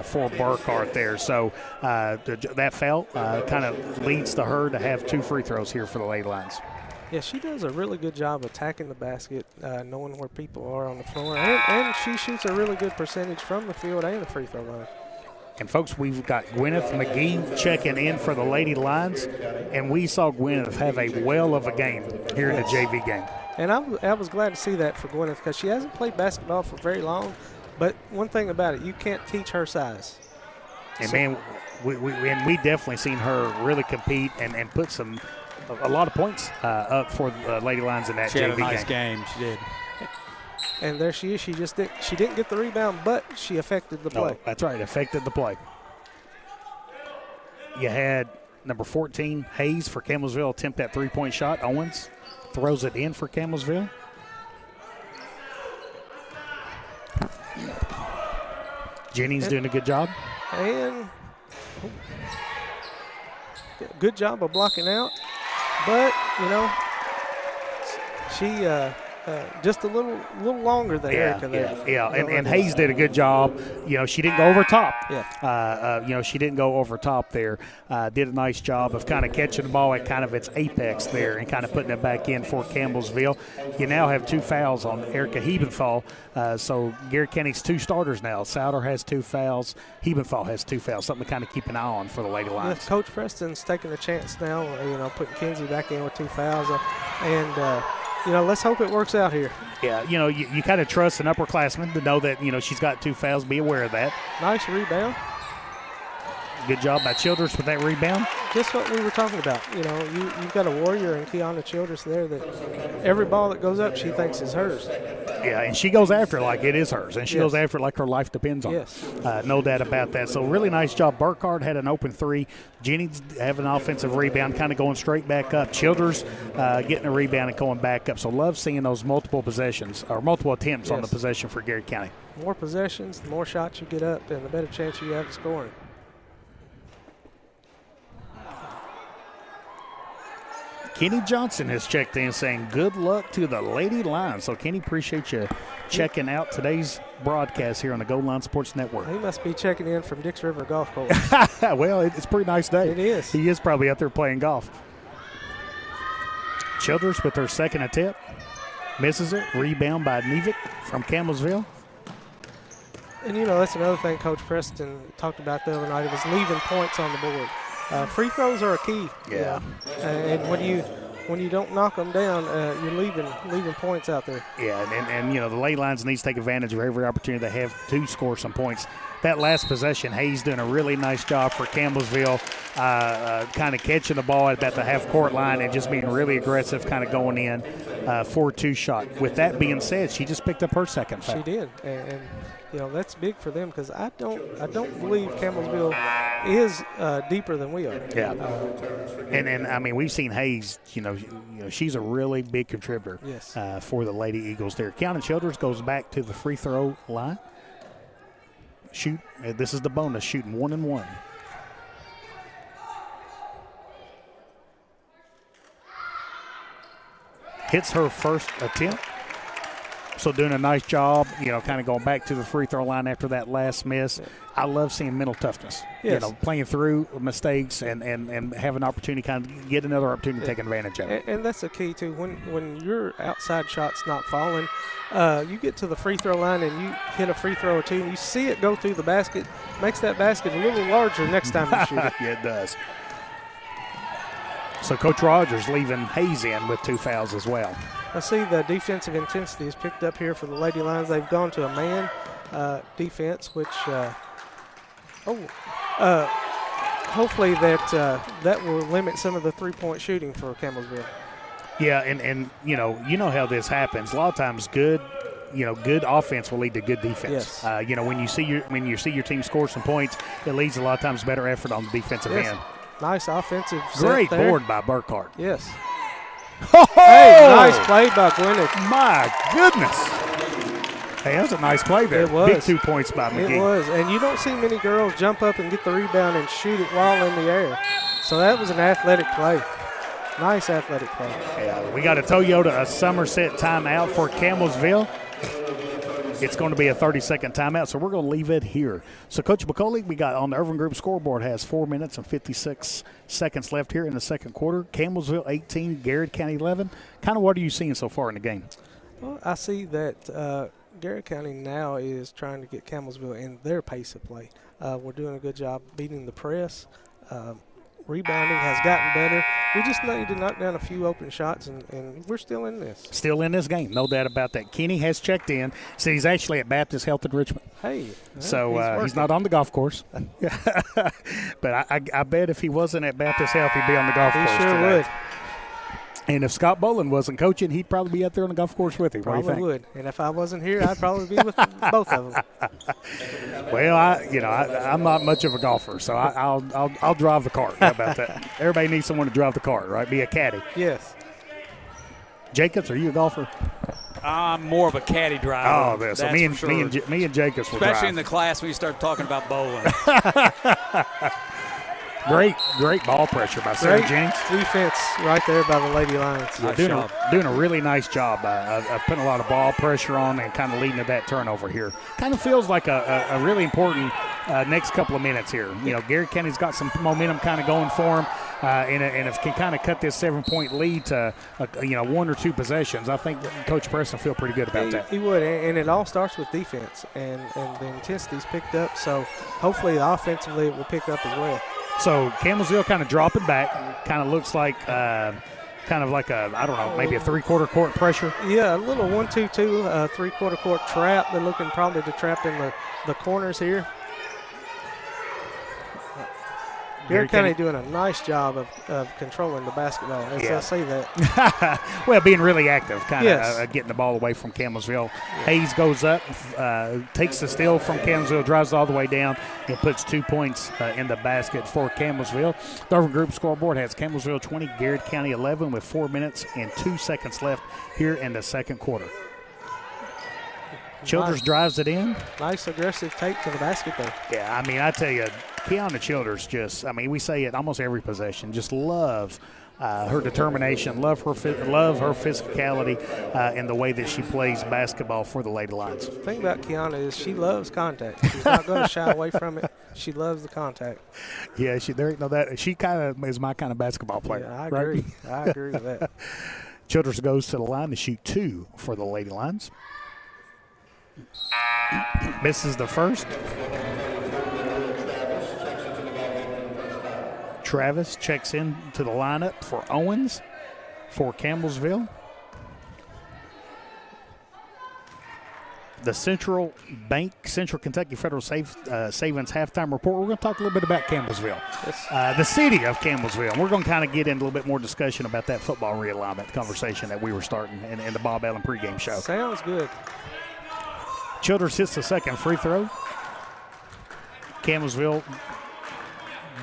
for Burkhart there. So that foul kind of leads to her to have 2 free throws here for the Lady Lions. Yeah, she does a really good job attacking the basket, knowing where people are on the floor. And she shoots a really good percentage from the field and the free throw line. And, folks, we've got Gwyneth McGee checking in for the Lady Lions, and we saw Gwyneth have a well of a game here in the JV game. And I was glad to see that for Gwyneth because she hasn't played basketball for very long. But one thing about it, you can't teach her size. And, man, we definitely seen her really compete and put a lot of points up for the Lady Lions in that JV game. She had a nice game. She did. And there she is. She didn't get the rebound, but she affected the play. Oh, that's right. Affected the play. You had number 14, Hayes for Campbellsville, attempt that 3-point shot. Owens throws it in for Campbellsville. Jennings doing a good job. And good job of blocking out. But, she just a little longer than Erica there. Yeah. And Hayes did a good job. She didn't go over top. Yeah. She didn't go over top there. Did a nice job of kind of catching the ball at kind of its apex there and kind of putting it back in for Campbellsville. You now have 2 fouls on Erica Hebenthal. So Garrett County's 2 starters now. Souter has 2 fouls. Hebenthal has 2 fouls. Something to kind of keep an eye on for the Lady Lions. Coach Preston's taking a chance now, putting Kinsey back in with 2 fouls. And let's hope it works out here. Yeah, you kind of trust an upperclassman to know that, she's got 2 fouls. Be aware of that. Nice rebound. Good job by Childress with that rebound. Just what we were talking about. You've got a warrior in Kiana Childress there that every ball that goes up she thinks is hers. Yeah, and she goes after it like it is hers, and she goes after it like her life depends on it. No doubt about that. So really nice job. Burkhart had an open 3. Jennings having an offensive rebound, kind of going straight back up. Childress getting a rebound and going back up. So love seeing those multiple possessions or multiple attempts on the possession for Garrett County. More possessions, the more shots you get up, and the better chance you have of scoring. Kenny Johnson has checked in saying good luck to the Lady Lions. So, Kenny, appreciate you checking out today's broadcast here on the Gold Line Sports Network. He must be checking in from Dix River Golf Course. Well, it's a pretty nice day. It is. He is probably out there playing golf. Childress with her second attempt. Misses it. Rebound by Nevick from Campbellsville. And, that's another thing Coach Preston talked about the other night. It was leaving points on the board. Free throws are a key. Yeah. And when you don't knock them down, you're leaving points out there. Yeah, and the Lady Lions needs to take advantage of every opportunity they have to score some points. That last possession, Hayes doing a really nice job for Campbellsville, kind of catching the ball at about the half-court line and just being really aggressive, kind of going in for 2 shot. With that being said, she just picked up her second foul. She did, and that's big for them because I don't believe Campbellsville is deeper than we are. Yeah, and I mean we've seen Hayes. She's a really big contributor. Yes. For the Lady Eagles there. Keanu Childress goes back to the free throw line. Shoot. This is the bonus. Shooting 1 and 1. Hits her first attempt. So doing a nice job, kind of going back to the free throw line after that last miss. I love seeing mental toughness, yes. Playing through mistakes and have an opportunity, kind of get another opportunity to take advantage of it. And that's the key, too. When your outside shot's not falling, you get to the free throw line and you hit a free throw or two and you see it go through the basket, makes that basket a little larger next time you shoot it. Yeah, it does. So Coach Rogers leaving Hayes in with 2 fouls as well. I see the defensive intensity is picked up here for the Lady Lions. They've gone to a man defense, which hopefully that will limit some of the three-point shooting for Campbellsville. Yeah, and you know how this happens. A lot of times, good offense will lead to good defense. Yes. When you see your team score some points, it leads a lot of times better effort on the defensive end. Nice offensive set Great there. board by Burkhart. Yes. Oh! Hey, nice play by Gwyneth. My goodness. Hey, that was a nice play there. It was. Big 2 points by McGee. It was, and you don't see many girls jump up and get the rebound and shoot it while in the air. So that was an athletic play. Nice athletic play. Yeah, we got a Toyota, a Somerset timeout for Campbellsville. It's going to be a 30-second timeout, so we're going to leave it here. So, Coach McCauley, we got on the Irvin Group scoreboard has 4 minutes and 56 seconds left here in the second quarter. Campbellsville 18, Garrard County 11. Kind of what are you seeing so far in the game? Well, I see that Garrard County now is trying to get Campbellsville in their pace of play. We're doing a good job beating the press. Rebounding has gotten better. We just need to knock down a few open shots, and we're still in this. Still in this game, no doubt about that. Kenny has checked in. So he's actually at Baptist Health in Richmond. Hey. So he's not on the golf course. But I bet if he wasn't at Baptist Health, he'd be on the golf course today. He sure would. And if Scott Boland wasn't coaching, he'd probably be out there on the golf course with him. Probably would. And if I wasn't here, I'd probably be with both of them. Well, I'm not much of a golfer, so I'll drive the cart. How about that? Everybody needs someone to drive the cart, right? Be a caddy. Yes. Jacobs, are you a golfer? I'm more of a caddy driver. Oh, so me and Jacobs will drive. Especially in the class when you start talking about bowling. Great ball pressure by Sarah Jennings. Defense right there by the Lady Lions. Doing a really nice job of putting a lot of ball pressure on and kind of leading to that turnover here. Kind of feels like a really important next couple of minutes here. Garrard County's got some momentum kind of going for them, and if can kind of cut this 7-point lead to 1 or 2 possessions, I think Coach Preston will feel pretty good about that. He would, and it all starts with defense, and the intensity's picked up. So hopefully offensively it will pick up as well. So Campbellsville kind of dropping back, kind of looks like maybe a three-quarter court pressure. Yeah, a little 1-2-2, three-quarter court trap. They're looking probably to trap in the corners here. Garrard County doing a nice job of controlling the basketball, as I say that. Well, being really active, kind of yes. Getting the ball away from Campbellsville. Yeah. Hayes goes up, takes the steal from Campbellsville, drives all the way down, and puts 2 points in the basket for Campbellsville. The Irvin Group scoreboard has Campbellsville 20, Garrard County 11 with 4 minutes and 2 seconds left here in the second quarter. Childers drives it in. Nice aggressive take to the basket there. Yeah, I tell you, Kiana Childers we say it almost every possession, just love her determination, love her physicality, and the way that she plays basketball for the Lady Lions. The thing about Kiana is she loves contact. She's not going to shy away from it. She loves the contact. Yeah, she kind of is my kind of basketball player. Yeah, I agree. Right? I agree with that. Childers goes to the line to shoot 2 for the Lady Lions. Misses the first. Travis checks in to the lineup for Owens for Campbellsville. The Central Kentucky Federal Savings halftime report. We're going to talk a little bit about Campbellsville, the city of Campbellsville. We're going to kind of get into a little bit more discussion about that football realignment conversation that we were starting in the Bob Allen pregame show. Sounds good. Childers hits the second free throw. Campbellsville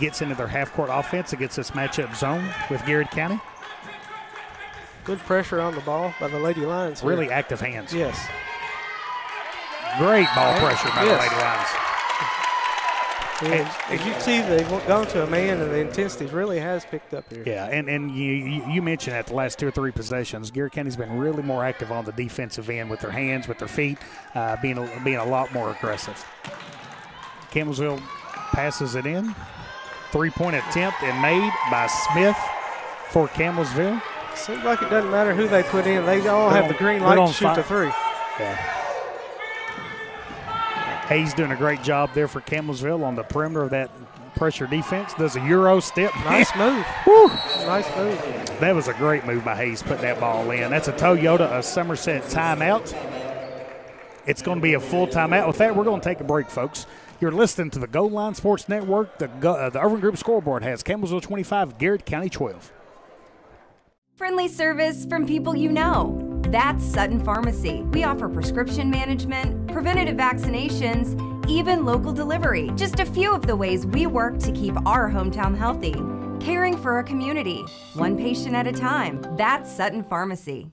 gets into their half-court offense against this matchup zone with Garrard County. Good pressure on the ball by the Lady Lions. Really active hands. Yes. Great ball pressure by the Lady Lions. And as you see, they've gone to a man, and the intensity really has picked up here. Yeah, and you mentioned that the last 2 or 3 possessions, Garrett County's been really more active on the defensive end with their hands, with their feet, being a lot more aggressive. Campbellsville passes it in. 3-point attempt and made by Smith for Campbellsville. Seems like it doesn't matter who they put in. They all have the green light to shoot the 3. Yeah. Hayes doing a great job there for Campbellsville on the perimeter of that pressure defense. Does a Euro step. Nice move. Woo. Nice move. That was a great move by Hayes, putting that ball in. That's a Toyota of Somerset timeout. It's going to be a full timeout. With that, we're going to take a break, folks. You're listening to the Gold Line Sports Network. The Irvin Group scoreboard has Campbellsville 25, Garrett County 12. Friendly service from people you know. That's Sutton Pharmacy. We offer prescription management, preventative vaccinations, even local delivery. Just a few of the ways we work to keep our hometown healthy. Caring for our community, one patient at a time. That's Sutton Pharmacy.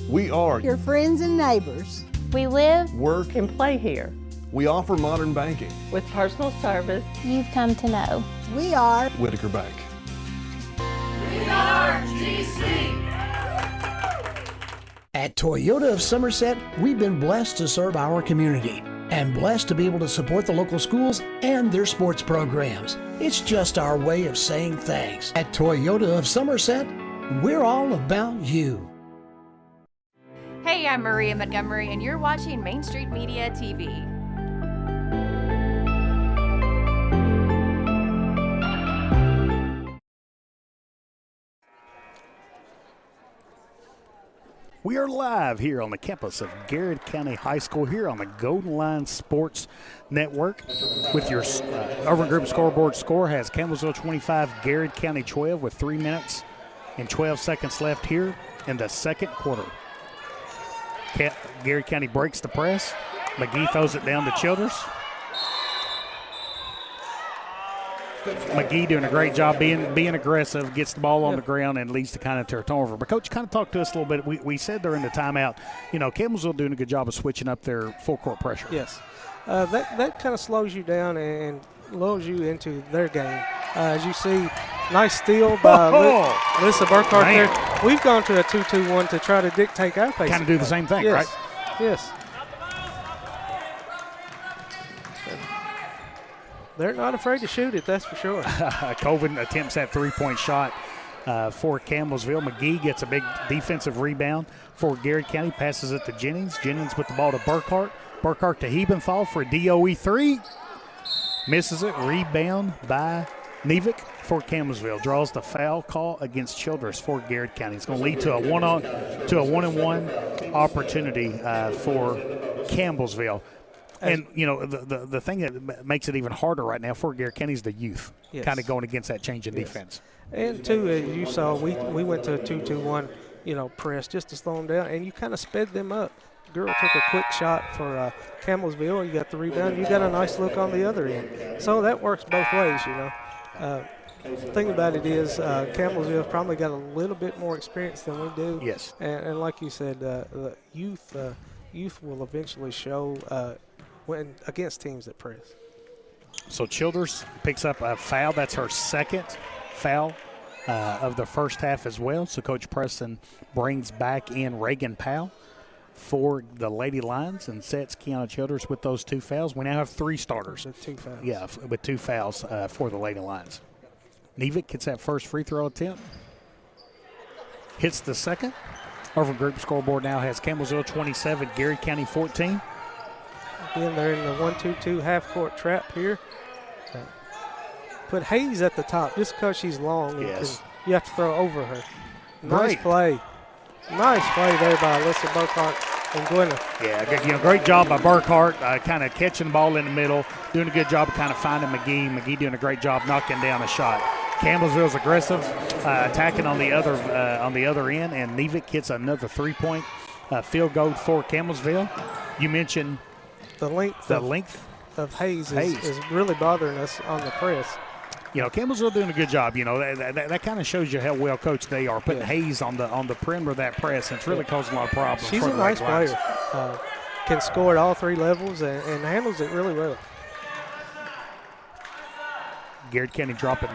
We are your friends and neighbors. We live, work, and play here. We offer modern banking. With personal service you've come to know. We are Whitaker Bank. We are GC. At Toyota of Somerset, we've been blessed to serve our community and blessed to be able to support the local schools and their sports programs. It's just our way of saying thanks. At Toyota of Somerset, we're all about you. Hey, I'm Maria Montgomery, and you're watching Main Street Media TV. We are live here on the campus of Garrard County High School here on the Golden Line Sports Network with your Irvin Group scoreboard score has Campbellsville 25, Garrard County 12 with 3 minutes and 12 seconds left here in the second quarter. Garrard County breaks the press. McGee throws it down to Childers. McGee doing a great job being aggressive, gets the ball on the ground and leads to kind of turnover. But, Coach, kind of talk to us a little bit. We said during the timeout, Campbellsville doing a good job of switching up their full court pressure. Yes. That kind of slows you down and lulls you into their game. As you see, nice steal by Alyssa Burkhart there. We've gone to a 2-2-1 to try to dictate our pace. Kind of do the same thing, yes. right? Yes. They're not afraid to shoot it, that's for sure. Colvin attempts that three-point shot for Campbellsville. McGee gets a big defensive rebound for Garrard County, passes it to Jennings. Jennings with the ball to Burkhart. Burkhart to Hebenthal for a DOE 3. Misses it. Rebound by Nevick for Campbellsville. Draws the foul call against Childress for Garrard County. It's going to lead to a one-on-one opportunity for Campbellsville. And, the thing that makes it even harder right now for Garrett County is the youth kind of going against that change in defense. And, too, as you saw, we went to a 2-2-1, press just to slow them down, and you kind of sped them up. Girl took a quick shot for Campbellsville. You got the rebound. You got a nice look on the other end. So that works both ways, The thing about it is Campbellsville's probably got a little bit more experience than we do. Yes. And like you said, the youth will eventually show when against teams that press. So Childers picks up a foul. That's her second foul of the first half as well. So Coach Preston brings back in Reagan Powell for the Lady Lions and sets Kiana Childers with those 2 fouls. We now have 3 starters. With 2 fouls. Yeah, with 2 fouls for the Lady Lions. Nevick gets that first free throw attempt. Hits the second. Irvin Group scoreboard now has Campbellsville 27, Garrard County 14. Again, they're in the 1-2-2 half-court trap here. Put Hayes at the top just because she's long. Yes. You have to throw over her. Nice Great play. Nice play there by Alyssa Burkhart and Gwyneth. Yeah, great job by Burkhart, kind of catching the ball in the middle, doing a good job of kind of finding McGee. McGee doing a great job knocking down a shot. Campbellsville's aggressive, attacking on the other end, and Nevick hits another 3-point field goal for Campbellsville. You mentioned the length of Hayes is really bothering us on the press. Campbellsville doing a good job. That kind of shows you how well coached they are, putting Hayes on the perimeter of that press, and it's really causing a lot of problems. She's a nice player. Can score at all 3 levels and handles it really well. Garrard County dropping.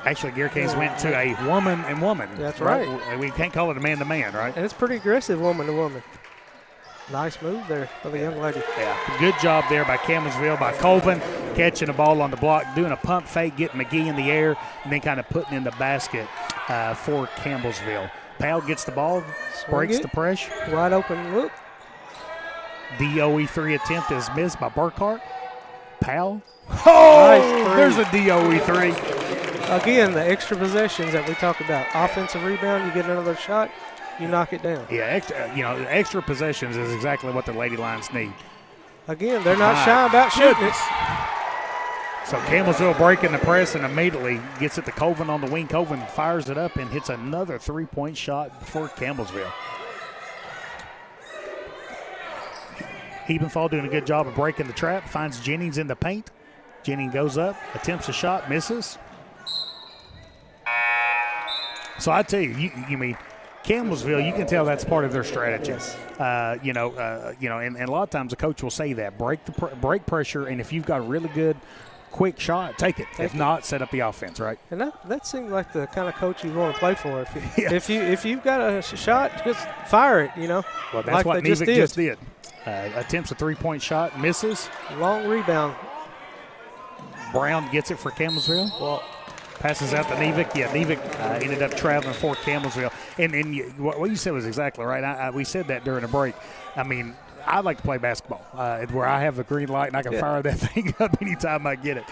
Actually, Garrard County's went to a woman and woman. That's right. We can't call it a man-to-man, right? And it's pretty aggressive woman to woman. Nice move there for the young lady. Yeah, good job there by Campbellsville, by Colvin, catching the ball on the block, doing a pump fake, getting McGee in the air, and then kind of putting in the basket for Campbellsville. Powell gets the ball, breaks the pressure. Wide open look. DOE3 attempt is missed by Burkhart. Powell. Oh, nice, there's a DOE3. Again, the extra possessions that we talk about. Offensive rebound, you get another shot, you knock it down. Yeah, extra possessions is exactly what the Lady Lions need. Again, they're not shy about shooting it. So Campbellsville breaking the press and immediately gets it to Colvin on the wing. Colvin fires it up and hits another three-point shot for Campbellsville. Hebenthal doing a good job of breaking the trap, finds Jennings in the paint. Jennings goes up, attempts a shot, misses. So I tell you, you mean Campbellsville, you can tell that's part of their strategy. And a lot of times the coach will say that break pressure, and if you've got a really good quick shot, take it. If not, set up the offense, right? And that seems like the kind of coach you want to play for. If you've got a shot, just fire it. Well, that's like what they just did. Attempts a three-point shot, misses. Long rebound. Brown gets it for Campbellsville. Well, passes out to Nevick. Yeah, Nevick ended up traveling for Campbellsville. And what you said was exactly right. We said that during the break. I mean, I like to play basketball where I have the green light and I can fire that thing up anytime I get it.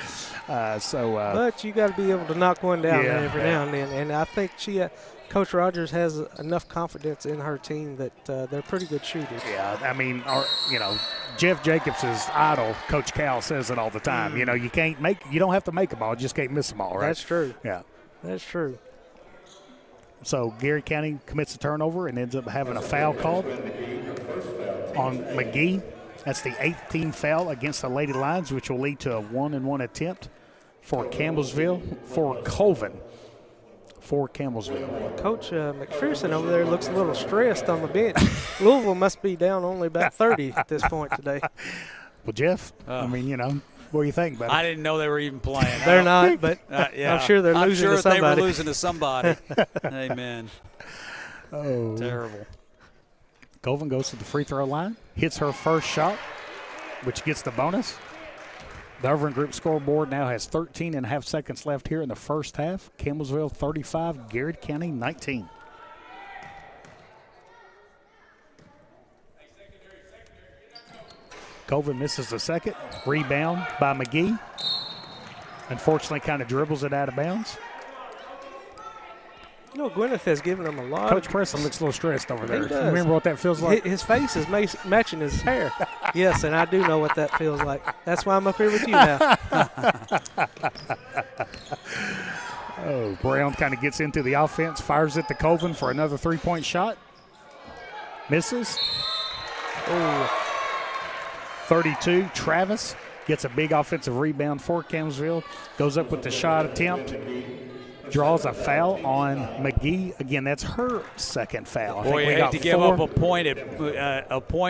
But you got to be able to knock one down every now and then. And I think Coach Rogers has enough confidence in her team that they're pretty good shooters. Yeah, I mean, Jeff Jacobs' idol, Coach Cal, says it all the time. You don't have to make them all, you just can't miss them all, right? That's true. Yeah. That's true. So Garrard County commits a turnover and ends up having a foul called on McGee. That's the 8th team foul against the Lady Lions, which will lead to a 1-and-1 attempt for Campbellsville, for Colvin. For Campbellsville. Coach McPherson over there looks a little stressed on the bench. Louisville must be down only about 30 at this point today. Well, Jeff, I mean, what do you think, buddy? I didn't know they were even playing. They're not, but I'm sure they're losing to somebody. I'm sure they were losing to somebody. Amen. Oh. Terrible. Colvin goes to the free throw line, hits her first shot, which gets the bonus. The Irving Group scoreboard now has 13 and a half seconds left here in the first half. Campbellsville 35, Garrard County 19. Colvin misses the second. Rebound by McGee. Unfortunately, kind of dribbles it out of bounds. Gwyneth has given him a lot. Coach Preston looks a little stressed over there. He does. Remember what that feels like? His face is matching his hair. Yes, and I do know what that feels like. That's why I'm up here with you now. Brown kind of gets into the offense, fires it to Colvin for another three-point shot. Misses. 32, Travis gets a big offensive rebound for Campbellsville. Goes up with the shot attempt. Draws a foul on McGee. Again, that's her second foul. Boy, you hate to give up a point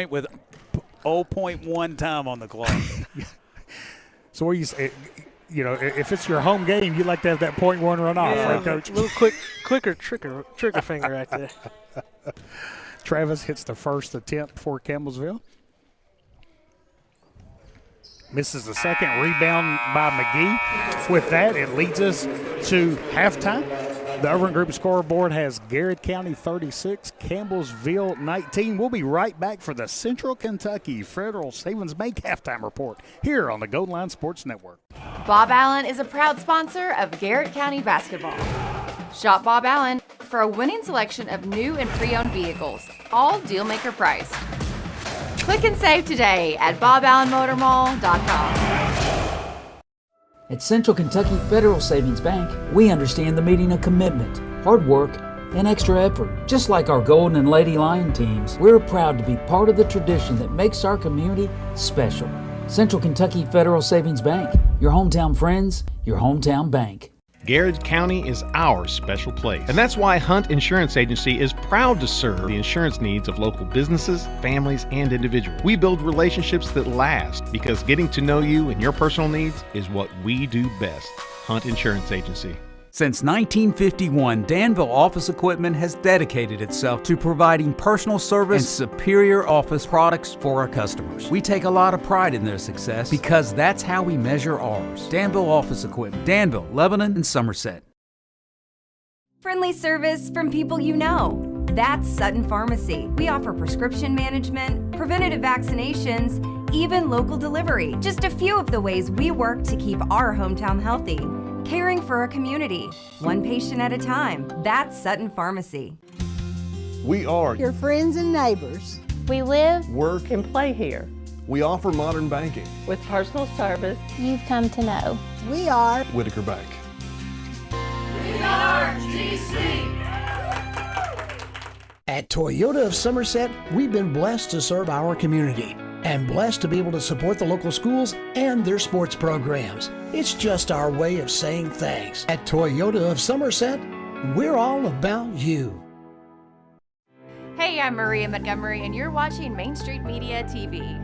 with 0.1 time on the clock. So what you say, if it's your home game, you'd like to have that 0.1 run off, right, Coach? A little quicker trigger finger right there. Travis hits the first attempt for Campbellsville. Misses the second. Rebound by McGee. With that, it leads us to halftime. The Irving Group scoreboard has Garrard County 36, Campbellsville 19. We'll be right back for the Central Kentucky Federal Savings Bank halftime report here on the Golden Line Sports Network. Bob Allen is a proud sponsor of Garrard County basketball. Shop Bob Allen for a winning selection of new and pre-owned vehicles, all deal-maker priced. Click and save today at boballenmotormall.com. At Central Kentucky Federal Savings Bank, we understand the meaning of commitment, hard work, and extra effort. Just like our Golden and Lady Lion teams, we're proud to be part of the tradition that makes our community special. Central Kentucky Federal Savings Bank, your hometown friends, your hometown bank. Garrard County is our special place. And that's why Hunt Insurance Agency is proud to serve the insurance needs of local businesses, families, and individuals. We build relationships that last because getting to know you and your personal needs is what we do best. Hunt Insurance Agency. Since 1951, Danville Office Equipment has dedicated itself to providing personal service and superior office products for our customers. We take a lot of pride in their success because that's how we measure ours. Danville Office Equipment, Danville, Lebanon, and Somerset. Friendly service from people you know. That's Sutton Pharmacy. We offer prescription management, preventative vaccinations, even local delivery. Just a few of the ways we work to keep our hometown healthy. Caring for our community, one patient at a time. That's Sutton Pharmacy. We are your friends and neighbors. We live, work, and play here. We offer modern banking with personal service you've come to know. We are Whitaker Bank. We are GC. At Toyota of Somerset, we've been blessed to serve our community and blessed to be able to support the local schools and their sports programs. It's just our way of saying thanks. At Toyota of Somerset, we're all about you. Hey, I'm Maria Montgomery, and you're watching Main Street Media TV.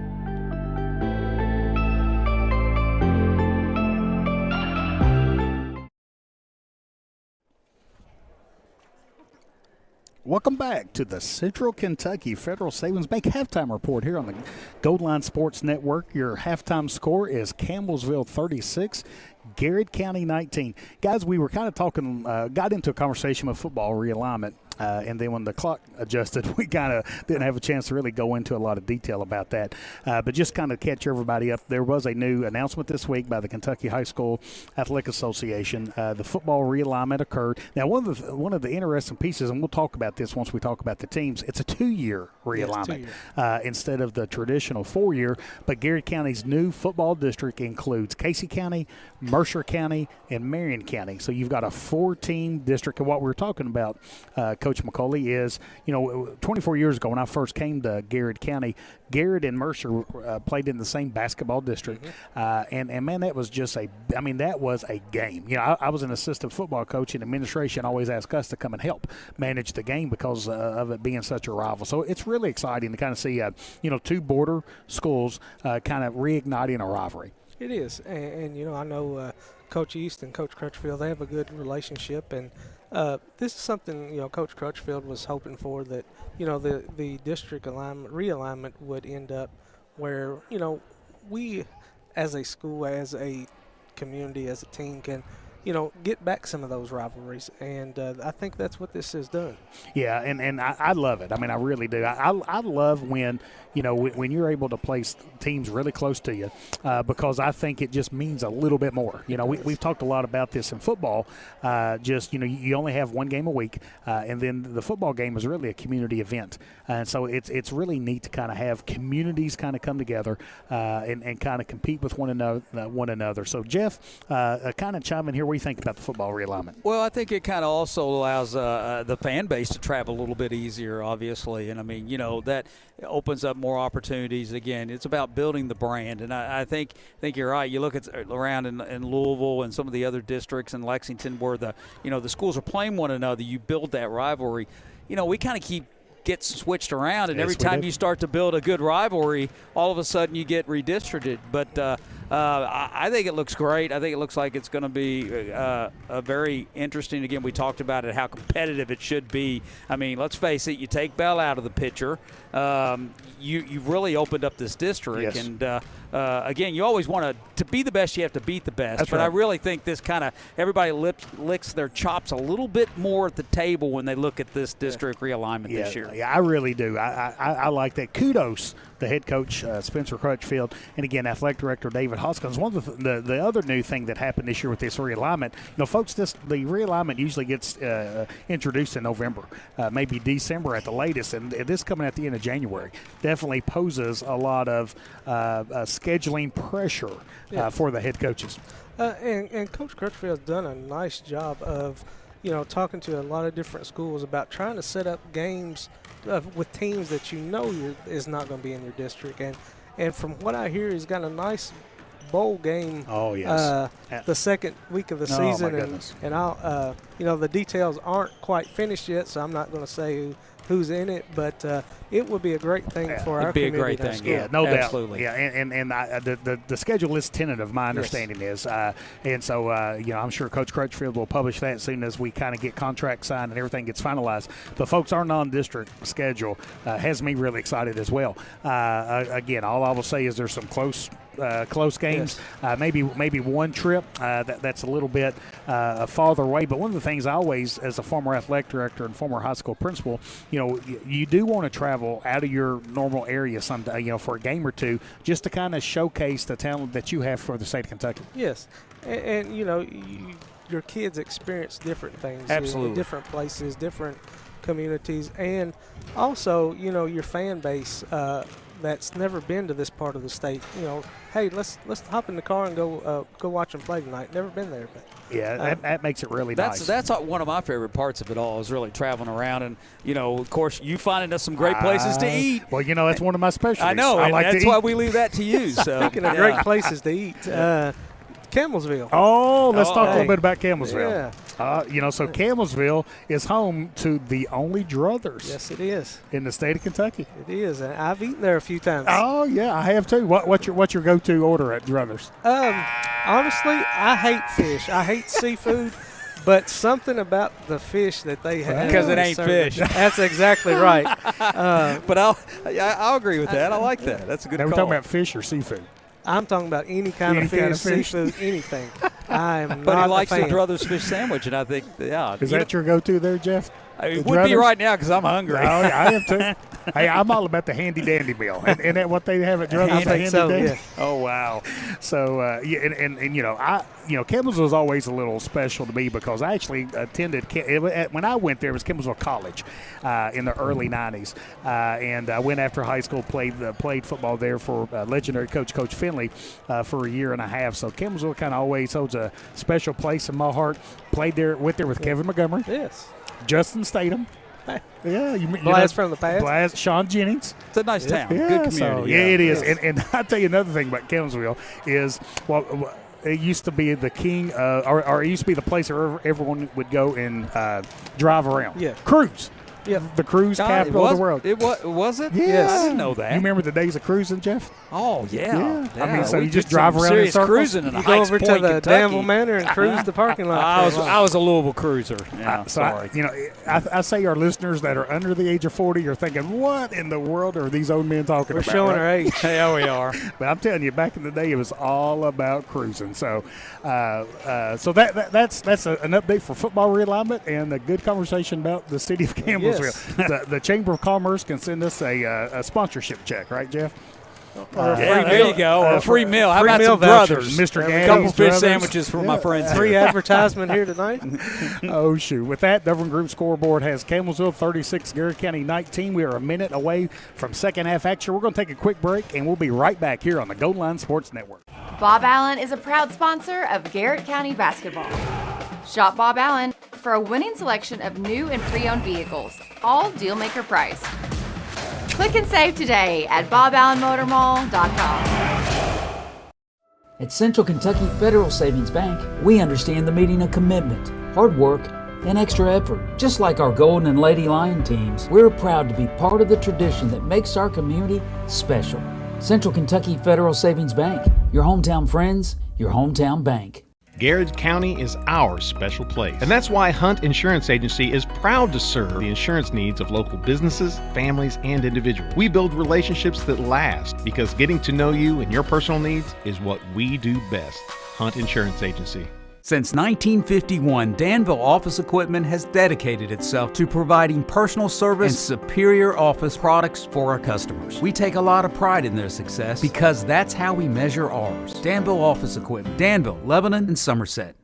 Welcome back to the Central Kentucky Federal Savings Bank halftime report here on the Gold Line Sports Network. Your halftime score is Campbellsville 36, Garrard County 19. Guys, we were kind of talking, got into a conversation with football realignment. And then when the clock adjusted, we kind of didn't have a chance to really go into a lot of detail about that. But just kind of catch everybody up, there was a new announcement this week by the Kentucky High School Athletic Association. The football realignment occurred. Now, one of the interesting pieces, and we'll talk about this once we talk about the teams, it's a 2-year realignment instead of the traditional 4-year. But Garrard County's new football district includes Casey County, Mercer County, and Marion County. So you've got a 4-team district. And what we're talking about, Coach McCauley, is, 24 years ago when I first came to Garrard County, Garrard and Mercer played in the same basketball district. And man, that was just that was a game. I was an assistant football coach, and administration always asked us to come and help manage the game because of it being such a rival. So it's really exciting to kind of see, 2 border schools kind of reigniting a rivalry. It is. And I know Coach East and Coach Crutchfield, they have a good relationship, and this is something, Coach Crutchfield was hoping for, that, the district realignment would end up where, we as a school, as a community, as a team can, get back some of those rivalries. And I think that's what this has done. Yeah, and I love it. I mean, I really do. I love when, when you're able to place teams really close to you because I think it just means a little bit more. We've talked a lot about this in football. You only have one game a week, and then the football game is really a community event. And so it's really neat to kind of have communities kind of come together and kind of compete with one another. So, Jeff, kind of chime in here. What do you think about the football realignment? Well, I think it kind of also allows the fan base to travel a little bit easier, obviously. And, I mean, that opens up more opportunities. Again, it's about building the brand. And I think you're right. You look around in Louisville and some of the other districts in Lexington where the schools are playing one another. You build that rivalry. We kind of gets switched around, and every time you start to build a good rivalry, all of a sudden you get redistricted. But I think it looks great. I think it looks like it's going to be a very interesting. Again, we talked about it, how competitive it should be. I mean, let's face it, you take Bell out of the picture, you've really opened up this district. Yes. And again, you always want to be the best, you have to beat the best. That's right. I really think this kind of everybody licks their chops a little bit more at the table when they look at this district realignment this year. Yeah, I really do. I like that. Kudos to head coach Spencer Crutchfield, and again, athletic director David Hoskins. One of the other new thing that happened this year with this realignment, folks, the realignment usually gets introduced in November, maybe December at the latest, and this coming at the end of January definitely poses a lot of scheduling pressure for the head coaches. And Coach Crutchfield's done a nice job of talking to a lot of different schools about trying to set up games with teams that is not going to be in your district. And from what I hear, he's got a nice bowl game. Oh, yes. The second week of the Oh, season. my goodness. And I'll, the details aren't quite finished yet, so I'm not going to say who's in it, but it would be a great thing for our community. It'd be a great thing. Yeah, no Absolutely. doubt. Yeah, and the schedule is tentative. My understanding is, and so I'm sure Coach Crutchfield will publish that as soon as we kind of get contracts signed and everything gets finalized. But folks, our non-district schedule has me really excited as well. Again, all I will say is there's some close games. Yes. Maybe one trip that's a little bit farther away. But one of the things I always, as a former athletic director and former high school principal, you do want to travel out of your normal area someday, for a game or two, just to kind of showcase the talent that you have for the state of Kentucky. Yes, and your kids experience different things. Absolutely. Different places, different communities, and also, your fan base that's never been to this part of the state. Hey, let's hop in the car and go watch them play tonight. Never been there, but yeah, that makes it really nice. That's one of my favorite parts of it all, is really traveling around, and of course, you finding us some great places to eat. Well, that's one of my specialties. I know, and that's why we leave that to you. So speaking of great places to eat, Campbellsville. Oh, let's talk a little bit about Campbellsville. Yeah. So Campbellsville is home to the only druthers. Yes, it is. In the state of Kentucky. It is, and I've eaten there a few times. Oh yeah, I have too. What's your go-to order at Druthers? Honestly, I hate fish. I hate seafood. But something about the fish that they have. Because it ain't fish. That's exactly right. But I'll agree with that. I like that. That's a good call. We're talking about fish or seafood? I'm talking about any kind of fish, seafood, anything. I am not a fan. But he likes the Druthers fish sandwich, and I think, Is that your go-to there, Jeff? It would be right now because I'm hungry. I am too. Hey, I'm all about the handy dandy meal. Isn't that what they have at Druthers? I think so, yeah. Oh, wow. So, Campbellsville is always a little special to me because I actually attended, when I went there, it was Campbellsville College in the early 90s. And I went after high school, played football there for legendary Coach Finley for a year and a half. So Campbellsville kind of always holds a special place in my heart. Went there with Kevin Montgomery. Yes. Justin Statham. Yeah, Blast from the past. Sean Jennings. It's a nice town. Yeah, Good community. So, it is. And I'll tell you another thing about Campbellsville is, it used to be the king, or it used to be the place where everyone would go and drive around. Yeah. Cruise. Yeah. The cruise capital of the world. Was it? Yeah. I didn't know that. You remember the days of cruising, Jeff? Oh, yeah. I mean, so you just drive around in circles? Cruising in you go over to the Danville Manor and cruise the parking lot. I was a Louisville cruiser. Yeah, sorry. I say our listeners that are under the age of 40 are thinking, what in the world are these old men talking about? We're showing our age. Yeah, we are. But I'm telling you, back in the day, it was all about cruising. So, that's an update for football realignment and a good conversation about the city of Campbellsville. Yes. The Chamber of Commerce can send us a sponsorship check, right, Jeff? Or a free meal. There you go. Or a free meal. How about some vouchers? Druthers? Mr. A couple Gaddy's fish Druthers. sandwiches for my friends. Free advertisement here tonight. Oh, shoot. With that, Dovern Group scoreboard has Campbellsville 36, Garrard County 19. We are a minute away from second half action. We're going to take a quick break, and we'll be right back here on the Golden Line Sports Network. Bob Allen is a proud sponsor of Garrett County basketball. Shop Bob Allen for a winning selection of new and pre-owned vehicles, all deal-maker price. Click and save today at boballenmotormall.com. At Central Kentucky Federal Savings Bank, we understand the meaning of commitment, hard work, and extra effort. Just like our Golden and Lady Lion teams, we're proud to be part of the tradition that makes our community special. Central Kentucky Federal Savings Bank, your hometown friends, your hometown bank. Garrard County is our special place. And that's why Hunt Insurance Agency is proud to serve the insurance needs of local businesses, families, and individuals. We build relationships that last because getting to know you and your personal needs is what we do best. Hunt Insurance Agency. Since 1951, Danville Office Equipment has dedicated itself to providing personal service and superior office products for our customers. We take a lot of pride in their success because that's how we measure ours. Danville Office Equipment, Danville, Lebanon, and Somerset.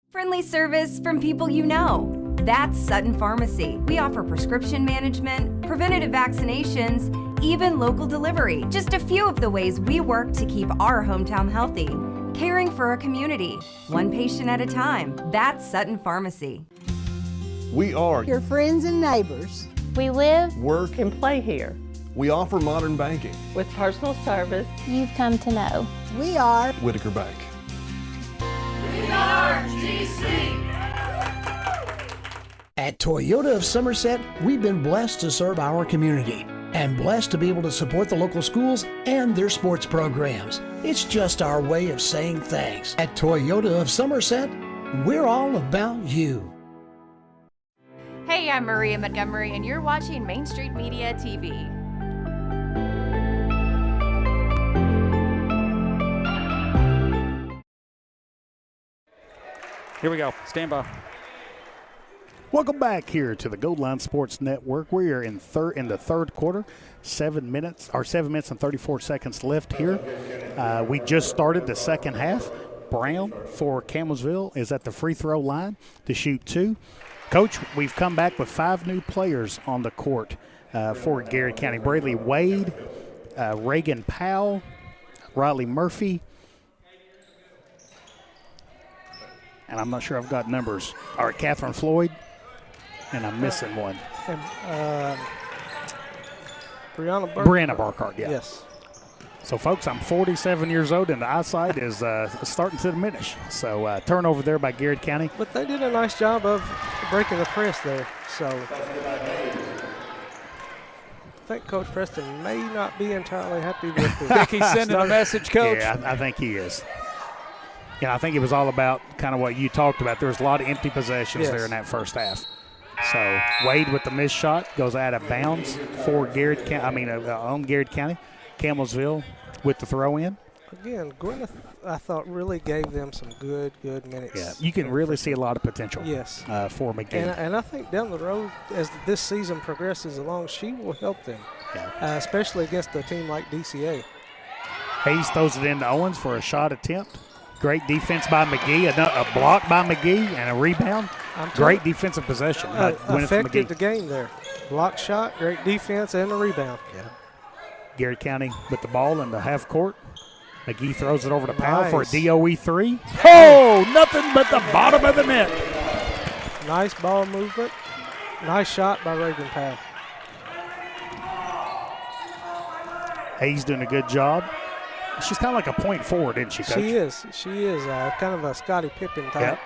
Friendly service from people you know. That's Sutton Pharmacy. We offer prescription management, preventative vaccinations, even local delivery. Just a few of the ways we work to keep our hometown healthy. Caring for our community, one patient at a time. That's Sutton Pharmacy. We are your friends and neighbors. We live, work, and play here. We offer modern banking. With personal service you've come to know. We are Whitaker Bank. We are GC. At Toyota of Somerset, we've been blessed to serve our community and blessed to be able to support the local schools and their sports programs. It's just our way of saying thanks. At Toyota of Somerset, we're all about you. Hey, I'm Maria Montgomery, and you're watching Main Street Media TV. Here we go. Stand by. Welcome back here to the Gold Line Sports Network. We are in the third quarter. 7 minutes and 34 seconds left here. We just started the second half. Brown for Campbellsville is at the free throw line to shoot 2. Coach, we've come back with 5 new players on the court for Garrett County. Braley Wade, Reagan Powell, Riley Murphy, and I'm not sure I've got numbers. All right, Catherine Floyd, and I'm missing one. And, Brianna Burkhart, yeah. Yes. So, folks, I'm 47 years old, and the eyesight is starting to diminish. So, turnover there by Garrett County. But they did a nice job of breaking the press there. So, I think Coach Preston may not be entirely happy with it. Think he's sending a message, Coach? Yeah, I think he is. Yeah, I think it was all about kind of what you talked about. There was a lot of empty possessions there in that first half. So, Wade with the missed shot goes out of bounds for on Garrett County. Campbellsville with the throw-in. Again, Gwyneth, I thought, really gave them some good minutes. Yeah, you can really see a lot of potential. Yes. For McGee. And I think down the road, as this season progresses along, she will help them, especially against a team like DCA. Hayes throws it into Owens for a shot attempt. Great defense by McGee, a block by McGee, and a rebound. Great defensive possession. Affected the game there. Block shot, great defense, and a rebound. Yeah. Garrett County with the ball in the half court. McGee throws it over to Powell for a DOE 3. Oh, nothing but the bottom of the net. Nice ball movement. Nice shot by Reagan Powell. Hayes doing a good job. She's kind of like a point forward, isn't she, Coach? She is. She is kind of a Scottie Pippen type.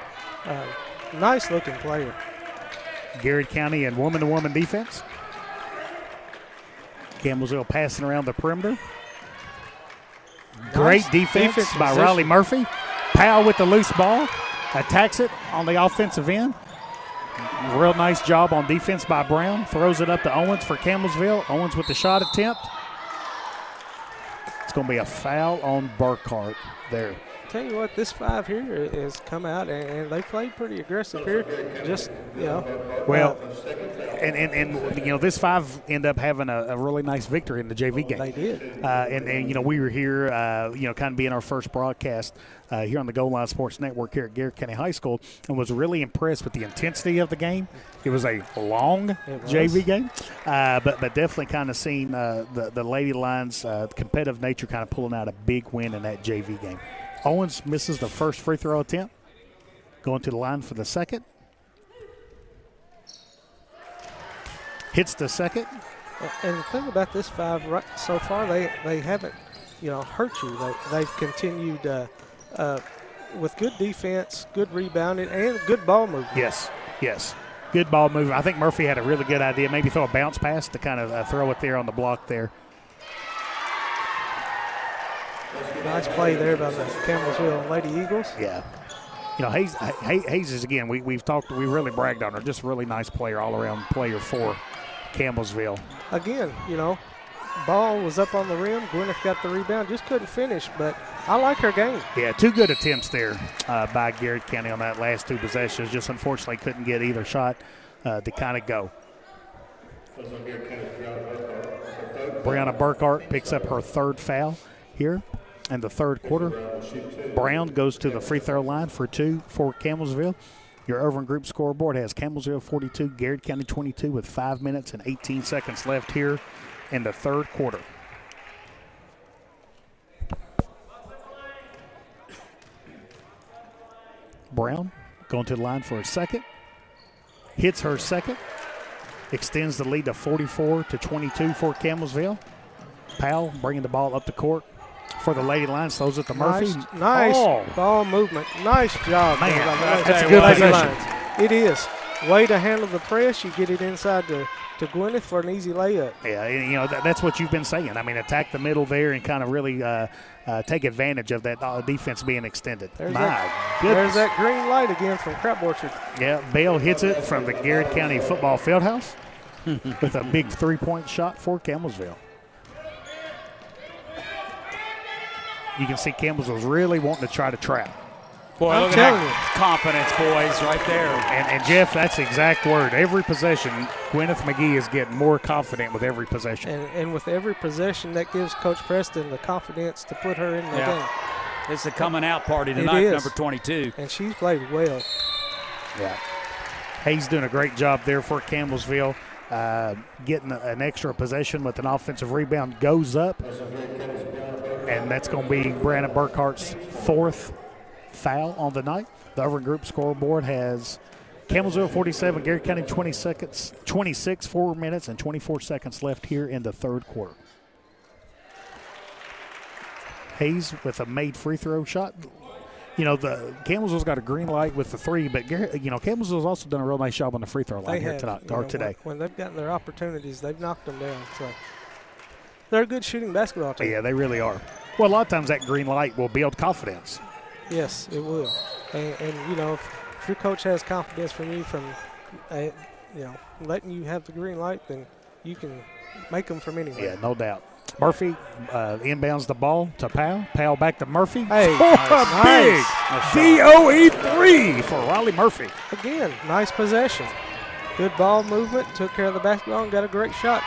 Nice looking player. Garrett County and woman-to-woman defense. Campbellsville passing around the perimeter. Great defense by position. Riley Murphy. Powell with the loose ball. Attacks it on the offensive end. Real nice job on defense by Brown. Throws it up to Owens for Campbellsville. Owens with the shot attempt. It's going to be a foul on Burkhart there. Tell you what, this 5 here has come out, and they played pretty aggressive here. Just, Well, and this 5 end up having a really nice victory in the JV game. They did. And we were here, kind of being our first broadcast here on the Gold Line Sports Network here at Garrett County High School, and was really impressed with the intensity of the game. It was a long JV game, but definitely kind of seen the Lady Lions' competitive nature kind of pulling out a big win in that JV game. Owens misses the first free throw attempt. Going to the line for the second. Hits the second. And the thing about this 5 so far, they haven't, hurt you. They've continued with good defense, good rebounding, and good ball movement. Yes. Good ball movement. I think Murphy had a really good idea. Maybe throw a bounce pass to kind of throw it there on the block there. Nice play there by the Campbellsville Lady Eagles. Yeah. Hayes is, again, we really bragged on her. Just a really nice player, all-around player for Campbellsville. Again, ball was up on the rim. Gwyneth got the rebound. Just couldn't finish, but I like her game. Yeah, 2 good attempts there by Garrett County on that last 2 possessions. Just unfortunately couldn't get either shot to kind of go. Brianna Burkhart picks up her 3rd foul here in the third quarter. Brown goes to the free throw line for 2 for Campbellsville. Your over group scoreboard has Campbellsville 42, Garrett County 22 with 5 minutes and 18 seconds left here in the third quarter. Brown going to the line for a second. Hits her second. extends the lead to 44-22 for Campbellsville. Powell bringing the ball up the court for the Lady Lions. Throws it to Murphy. Nice ball movement. Nice job. Man, that's a good possession. It is. Way to handle the press. You get it inside to Gwyneth for an easy layup. Yeah, you know, that's what you've been saying. I mean, attack the middle there and kind of really take advantage of that defense being extended. There's that green light again from Crab Orchard. Yeah, Bale hits it from the Garrard County Football Fieldhouse with a big three-point shot for Campbellsville. You can see Campbellsville's really wanting to try to trap. Boy, I'm look at telling that confidence, boys, right there. And Jeff, that's the exact word. Every possession, Gwyneth McGee is getting more confident with every possession. And with every possession, that gives Coach Preston the confidence to put her in the game. It's a coming out party tonight, number 22. And she's played well. Yeah. Hayes doing a great job there for Campbellsville. Getting an extra possession with an offensive rebound, goes up. And that's going to be Brandon Burkhart's fourth foul on the night. The Irving Group scoreboard has Campbellsville 47, Garrard County 26, 4 minutes and 24 seconds left here in the third quarter. Hayes with a made free throw shot. You know, the Campbellsville's got a green light with the three, but Campbellsville's also done a real nice job on the free throw line here today. When they've gotten their opportunities, they've knocked them down. So they're a good shooting basketball team. Yeah, they really are. Well, a lot of times that green light will build confidence. Yes, it will. And you know, if your coach has confidence from you from, letting you have the green light, then you can make them from anywhere. Yeah, no doubt. Murphy inbounds the ball to Powell. Powell back to Murphy. Hey, big DOE 3 for Riley Murphy. Again, nice possession. Good ball movement. Took care of the basketball and got a great shot.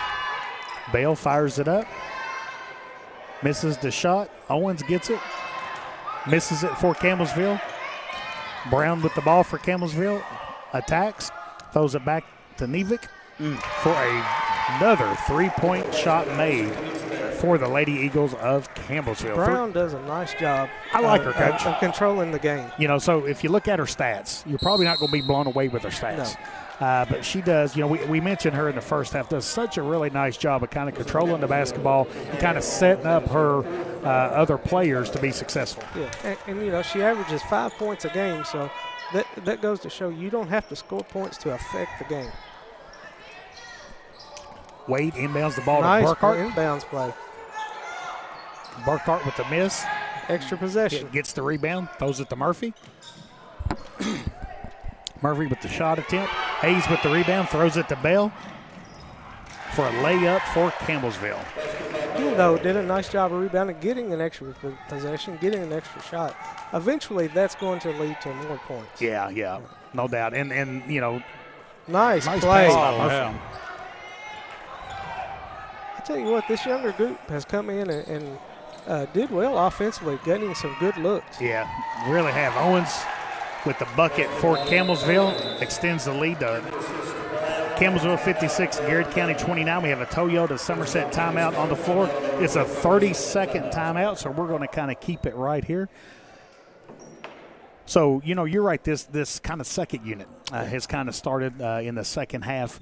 Bale fires it up. Misses the shot. Owens gets it. Misses it for Campbellsville. Brown with the ball for Campbellsville. Attacks. Throws it back to Nevick for another three-point shot made for the Lady Eagles of Campbellsville. Brown does a nice job. I like her, Coach. Of controlling the game. You know, so if you look at her stats, you're probably not going to be blown away with her stats. No. But she does, we mentioned her in the first half, does such a really nice job of kind of controlling the basketball and kind of setting up her other players to be successful. Yeah, and she averages 5 points a game, so that goes to show you don't have to score points to affect the game. Wade inbounds the ball nice to Burkhart. Inbounds play. Burkhart with the miss. Extra possession. Gets the rebound, throws it to Murphy. Murphy with the shot attempt. Hayes with the rebound, throws it to Bell for a layup for Campbellsville. Did a nice job of rebounding, getting an extra possession, getting an extra shot. Eventually, that's going to lead to more points. Yeah, no doubt. And nice play. Yeah. I tell you what, this younger group has come in and did well offensively, getting some good looks. Yeah, really have. Owens with the bucket for Campbellsville extends the lead to Campbellsville 56, Garrard County 29. We have a Toyota Somerset timeout on the floor. It's a 30-second timeout, so we're going to kind of keep it right here. So, you're right. This kind of second unit has kind of started in the second half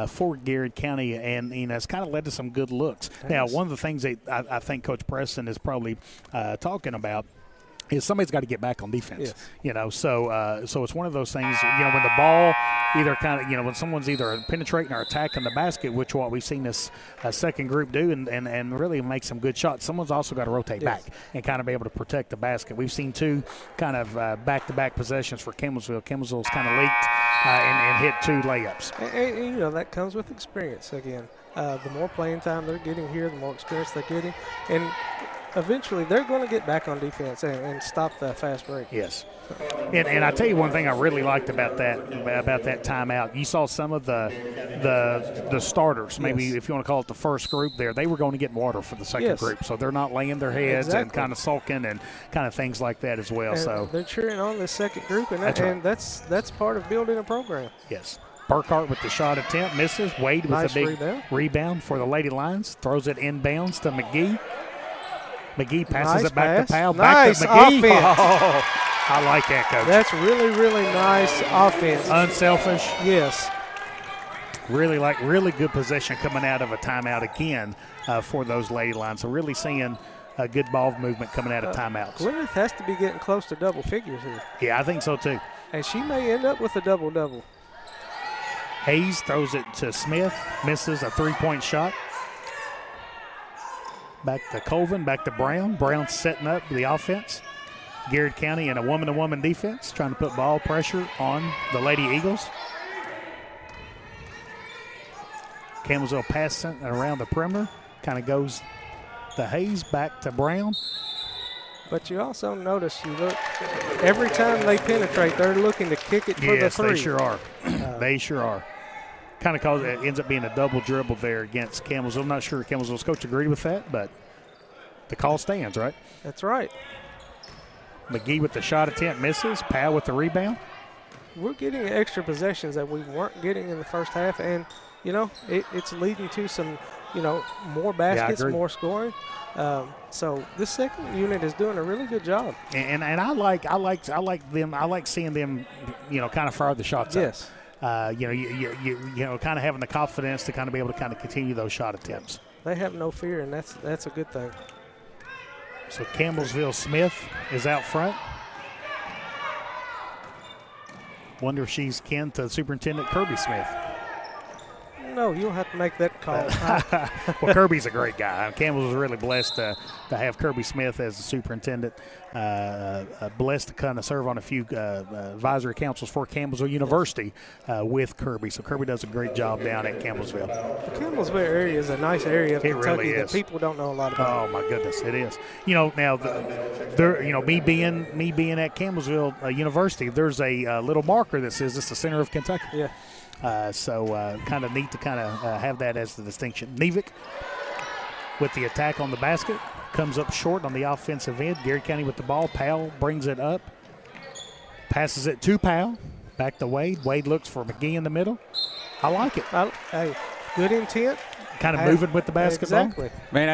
for Garrard County, and it's kind of led to some good looks. Now, one of the things that I think Coach Preston is probably talking about is somebody's got to get back on defense. Yes. So it's one of those things. When the ball either when someone's either penetrating or attacking the basket, which what we've seen this second group do, and really make some good shots. Someone's also got to rotate back and kind of be able to protect the basket. We've seen two kind of back-to-back possessions for Campbellsville. Campbellsville's kind of leaked and hit two layups. And that comes with experience again. The more playing time they're getting here, the more experience they're getting, and eventually they're going to get back on defense and stop the fast break. Yes. And I tell you one thing I really liked about that timeout. You saw some of the starters, maybe if you want to call it the first group there, they were going to get water for the second group. So they're not laying their heads and kind of sulking and kind of things like that as well. And so they're cheering on the second group, and that's part of building a program. Yes. Burkhart with the shot attempt, misses. Wade with a big rebound for the Lady Lions. Throws it inbounds to McGee. McGee passes it back to Powell. Nice back to McGee. offense. Oh, I like that, Coach. That's really, really nice offense. Unselfish. Yes. Really good possession coming out of a timeout again for those Lady Lions. So really seeing a good ball movement coming out of timeouts. Gwyneth has to be getting close to double figures here. Yeah, I think so too. And she may end up with a double-double. Hayes throws it to Smith, misses a three-point shot. Back to Colvin, back to Brown. Brown setting up the offense. Garrard County in a woman-to-woman defense, trying to put ball pressure on the Lady Eagles. Campbellsville passing around the perimeter, kind of goes to Hayes, back to Brown. But you also notice, you look, every time they penetrate, they're looking to kick it for the three. Yes, they sure are. They sure are. Kind of cause it ends up being a double dribble there against Campbellsville. I'm not sure Campbellsville's coach agreed with that, but the call stands, right? That's right. McGee with the shot attempt misses. Powell with the rebound. We're getting extra possessions that we weren't getting in the first half, and, you know, it's leading to some, you know, more baskets, more scoring. So this second unit is doing a really good job. And I like them. I like seeing them, you know, kind of fire the shots up. Yes. You know, kind of having the confidence to kind of be able to kind of continue those shot attempts. They have no fear, and that's a good thing. So Campbellsville Smith is out front. Wonder if she's kin to Superintendent Kirby Smith. No, you don't have to make that call. Well, Kirby's a great guy. Campbell was really blessed to have Kirby Smith as the superintendent. Blessed to kind of serve on a few advisory councils for Campbellsville University with Kirby. So Kirby does a great job down at Campbellsville. The Campbellsville area is a nice area of Kentucky really that people don't know a lot about. Oh my goodness, it is. You know, now me being at Campbellsville University, there's a little marker that says it's the center of Kentucky. Yeah. So kind of neat to kind of have that as the distinction. Nevick with the attack on the basket. Comes up short on the offensive end. Garrard County with the ball. Powell brings it up. Passes it to Powell. Back to Wade. Wade looks for McGee in the middle. I like it. Hey, good intent. Kind of moving with the basketball. Exactly. Man,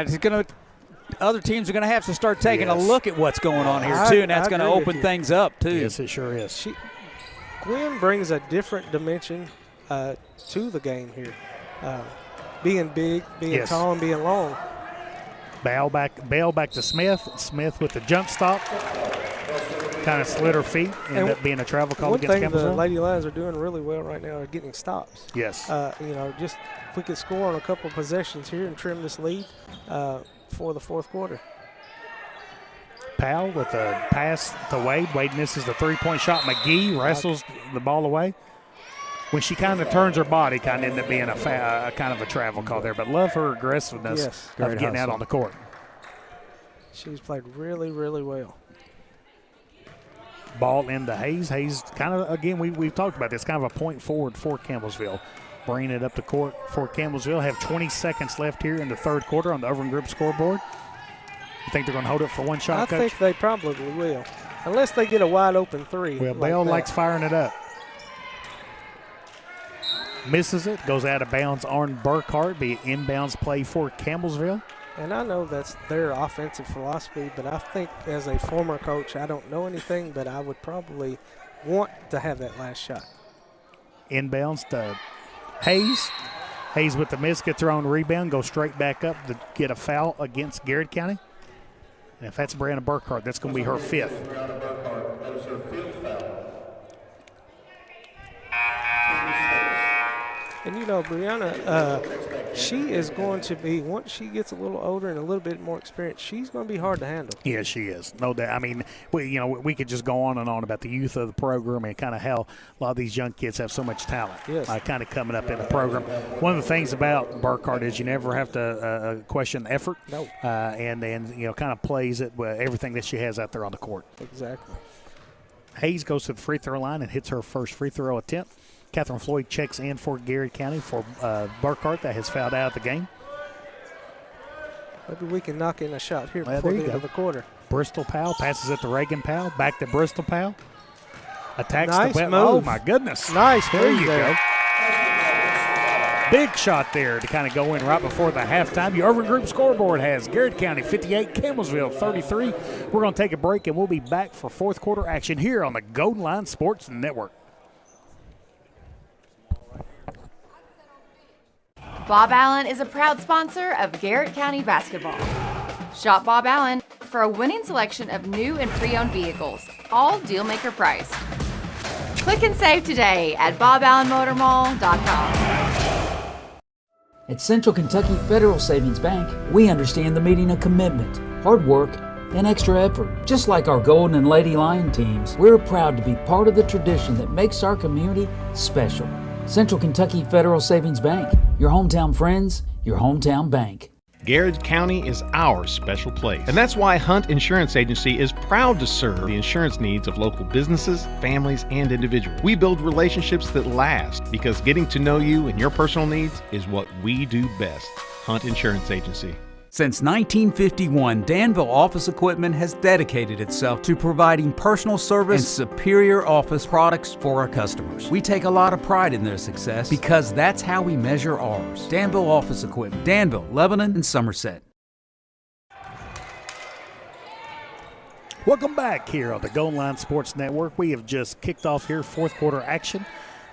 other teams are going to have to start taking a look at what's going on here, too, and that's going to open things up, too. Yes, it sure is. Gwen brings a different dimension to the game here. Being big, being tall, and being long. Bale back to Smith. Smith with the jump stop. Kind of slid her feet. Ended up being a travel call against Campbellsville. One thing the Lady Lions are doing really well right now are getting stops. Yes. You know, just if we could score on a couple of possessions here and trim this lead for the fourth quarter. Powell with a pass to Wade. Wade misses the three-point shot. McGee wrestles the ball away. When she kind of turns her body, kind of ended up being a kind of a travel call there. But love her aggressiveness of getting out on the court. She's played really, really well. Ball into Hayes. Hayes kind of, again, we've talked about this, kind of a point forward for Campbellsville. Bringing it up the court for Campbellsville. Have 20 seconds left here in the third quarter on the Overland Group scoreboard. You think they're going to hold it for one shot, Coach? I think they probably will, unless they get a wide open three. Well, Bell likes firing it up. Misses it, goes out of bounds on Burkhart, be inbounds play for Campbellsville. And I know that's their offensive philosophy, but I think as a former coach, I don't know anything, but I would probably want to have that last shot. Inbounds to Hayes. Hayes with the miss, gets her own rebound, goes straight back up to get a foul against Garrard County. And if that's Brianna Burkhart, that's going to be her fifth. And, you know, Brianna, she is going to be, once she gets a little older and a little bit more experience, she's going to be hard to handle. Yeah, she is. No doubt. I mean, we could just go on and on about the youth of the program and kind of how a lot of these young kids have so much talent kind of coming up in the program. One of the things about Burkhart is you never have to question effort. No. And then, you know, kind of plays it with everything that she has out there on the court. Exactly. Hayes goes to the free throw line and hits her first free throw attempt. Catherine Floyd checks in for Garrard County for Burkhart that has fouled out of the game. Maybe we can knock in a shot here before the end of the quarter. Bristol Powell passes it to Reagan Powell. Back to Bristol Powell. Attacks nice the move. Oh, my goodness. Nice there move you there. go. Big shot there to kind of go in right before the halftime. Your Overland Group scoreboard has Garrard County 58, Campbellsville 33. We're going to take a break, and we'll be back for fourth quarter action here on the Golden Line Sports Network. Bob Allen is a proud sponsor of Garrett County basketball. Shop Bob Allen for a winning selection of new and pre-owned vehicles, all dealmaker priced. Click and save today at boballenmotormall.com. At Central Kentucky Federal Savings Bank, we understand the meaning of commitment, hard work, and extra effort. Just like our Golden and Lady Lion teams, we're proud to be part of the tradition that makes our community special. Central Kentucky Federal Savings Bank, your hometown friends, your hometown bank. Garrard County is our special place. And that's why Hunt Insurance Agency is proud to serve the insurance needs of local businesses, families, and individuals. We build relationships that last because getting to know you and your personal needs is what we do best. Hunt Insurance Agency. Since 1951, Danville Office Equipment has dedicated itself to providing personal service and superior office products for our customers. We take a lot of pride in their success because that's how we measure ours. Danville Office Equipment, Danville, Lebanon, and Somerset. Welcome back here on the Golden Line Sports Network. We have just kicked off here fourth quarter action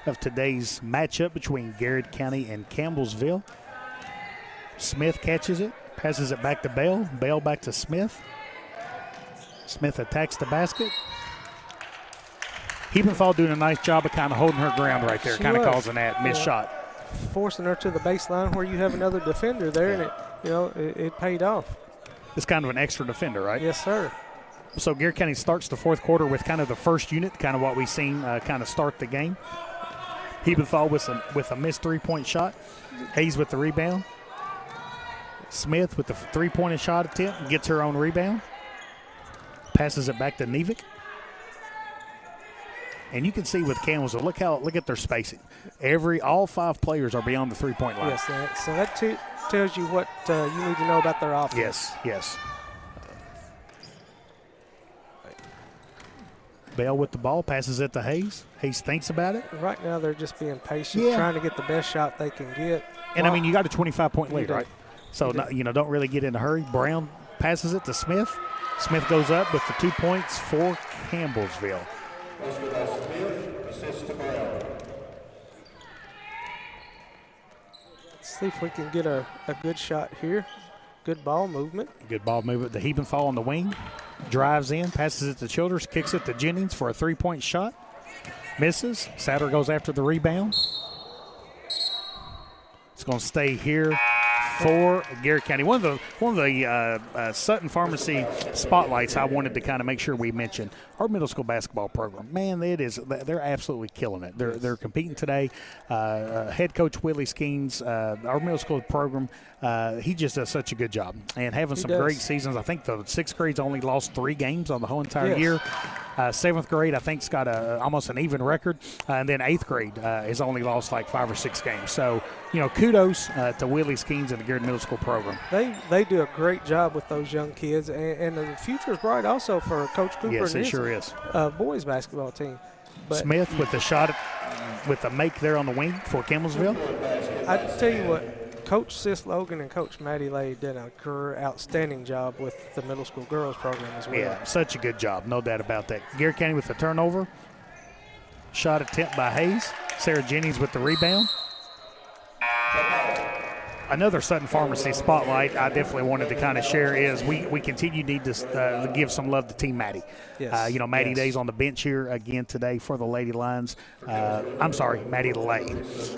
of today's matchup between Garrard County and Campbellsville. Smith catches it. Passes it back to Bell. Bell back to Smith. Smith attacks the basket. Hebenthal doing a nice job of kind of holding her ground right there, kind of causing that missed shot. Forcing her to the baseline where you have another defender there, and it paid off. It's kind of an extra defender, right? Yes, sir. So Garrett County starts the fourth quarter with kind of the first unit, kind of what we've seen kind of start the game. Hebenthal with a missed three-point shot. Hayes with the rebound. Smith with the three-pointed shot attempt, gets her own rebound. Passes it back to Nevick. And you can see with Campbellsville, look at their spacing. All five players are beyond the three-point line. Yes, so that tells you what you need to know about their offense. Yes. Bell with the ball, passes it to Hayes. Hayes thinks about it. Right now they're just being patient, trying to get the best shot they can get. And, I mean, you got a 25-point lead, right? So, don't really get in a hurry. Brown passes it to Smith. Smith goes up with the 2 points for Campbellsville. Let's see if we can get a good shot here. Good ball movement. Good ball movement. The Hebenthal on the wing. Drives in, passes it to Childers, kicks it to Jennings for a three-point shot. Misses. Satter goes after the rebound. It's going to stay here for Garrett County. One of the Sutton Pharmacy spotlights I wanted to kind of make sure we mentioned, our middle school basketball program. Man, they're absolutely killing it. They're competing today. Head coach Willie Skeens, our middle school program, he just does such a good job and having some great seasons. I think the sixth grade's only lost 3 games on the whole entire year. Seventh grade, I think, has got almost an even record, and then eighth grade has only lost like 5 or 6 games. So, kudos to Willie Skeens and the Garrett Middle School program. They do a great job with those young kids, and the future is bright also for Coach Cooper. Yes, and it sure is. Boys basketball team. But Smith with the shot, with the make there on the wing for Campbellsville. I tell you what, Coach Sis Logan and Coach Maddie Lay did an outstanding job with the middle school girls program as well. Yeah, such a good job, no doubt about that. Garrett County with the turnover. Shot attempt by Hayes. Sarah Jennings with the rebound. Another Sutton Pharmacy spotlight I definitely wanted to kind of share is we continue to need to give some love to Team Maddie. Yes. Maddie Day's on the bench here again today for the Lady Lions. Maddie Lay.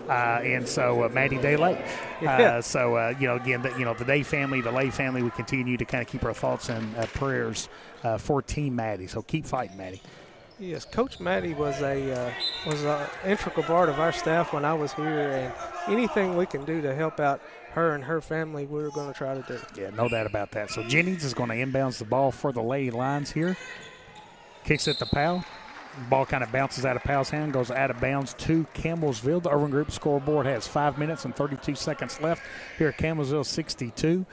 And so Maddie Day Lay. Again, the Day family, the Lay family, we continue to kind of keep our thoughts and prayers for Team Maddie. So keep fighting, Maddie. Yes, Coach Maddie was an integral part of our staff when I was here, and anything we can do to help out her and her family, we're going to try to do. Yeah, no doubt about that. So Jennings is going to inbounds the ball for the Lady Lions here. Kicks it to Powell. The ball kind of bounces out of Powell's hand, goes out of bounds to Campbellsville. The Irvin Group scoreboard has 5 minutes and 32 seconds left. Here at Campbellsville, 62.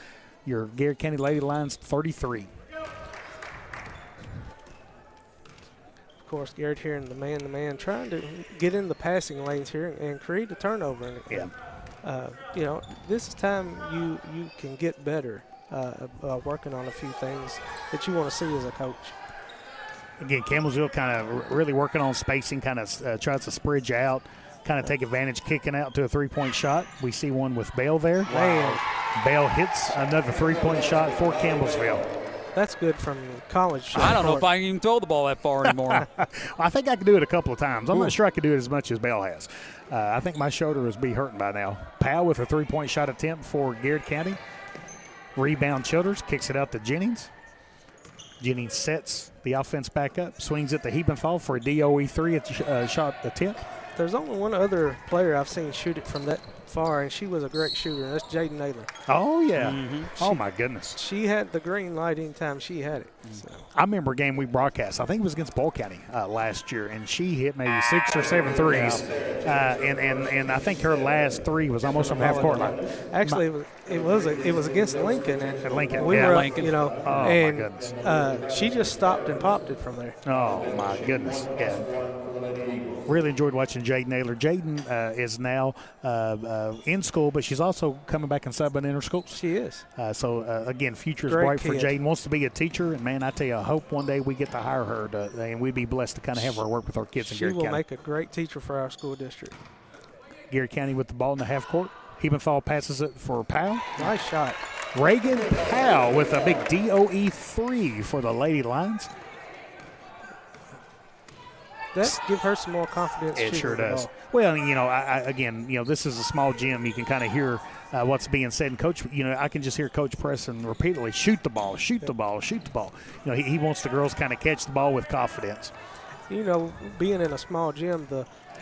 Your Garrett County Lady Lions, 33. Of course, Garrett here in the man-to-man, trying to get in the passing lanes here and create a turnover. This is time you can get better working on a few things that you want to see as a coach. Again, Campbellsville kind of really working on spacing, kind of tries to spread you out. kind of take advantage, kicking out to a three-point shot. We see one with Bale there. Man. Bale hits another three-point shot for Campbellsville. That's good from college. I don't know if I can even throw the ball that far anymore. I think I can do it a couple of times. I'm not sure I can do it as much as Bale has. I think my shoulder is be hurting by now. Powell with a three-point shot attempt for Garrard County. Rebound Childers, kicks it out to Jennings. Jennings sets the offense back up, swings it to Hebenthal for a DOE 3 shot attempt. There's only one other player I've seen shoot it from that far, and she was a great shooter, and that's Jaden Naylor. Oh, yeah. Oh, my goodness. She had the green light anytime she had it. So. I remember a game we broadcast. I think it was against Bull County last year, and she hit maybe 6 or 7 threes. And I think her last 3 was almost from half court line. Actually, it was against Lincoln, and Lincoln. We were Lincoln. You know, oh, and my goodness. she just stopped and popped it from there. Oh, my goodness. Yeah. Really enjoyed watching Jaden Naylor. Jaden is now in school, but she's also coming back and subbing in her schools. She is. Again, future is Great bright for kid. Jaden. Wants to be a teacher, and, man, I tell you, I hope one day we get to hire her, and we'd be blessed to kind of have her work with our kids in Garrard County. She will make a great teacher for our school district. Garrard County with the ball in the half court. Hebenthal passes it for Powell. Nice shot. Reagan Powell with a big DOE 3 for the Lady Lions. That give her some more confidence. It sure does. Well, you know, again, you know, this is a small gym. You can kind of hear what's being said. And Coach, you know, I can just hear Coach Preston repeatedly, shoot the ball, shoot the ball, shoot the ball. You know, he wants the girls kind of catch the ball with confidence. You know, being in a small gym,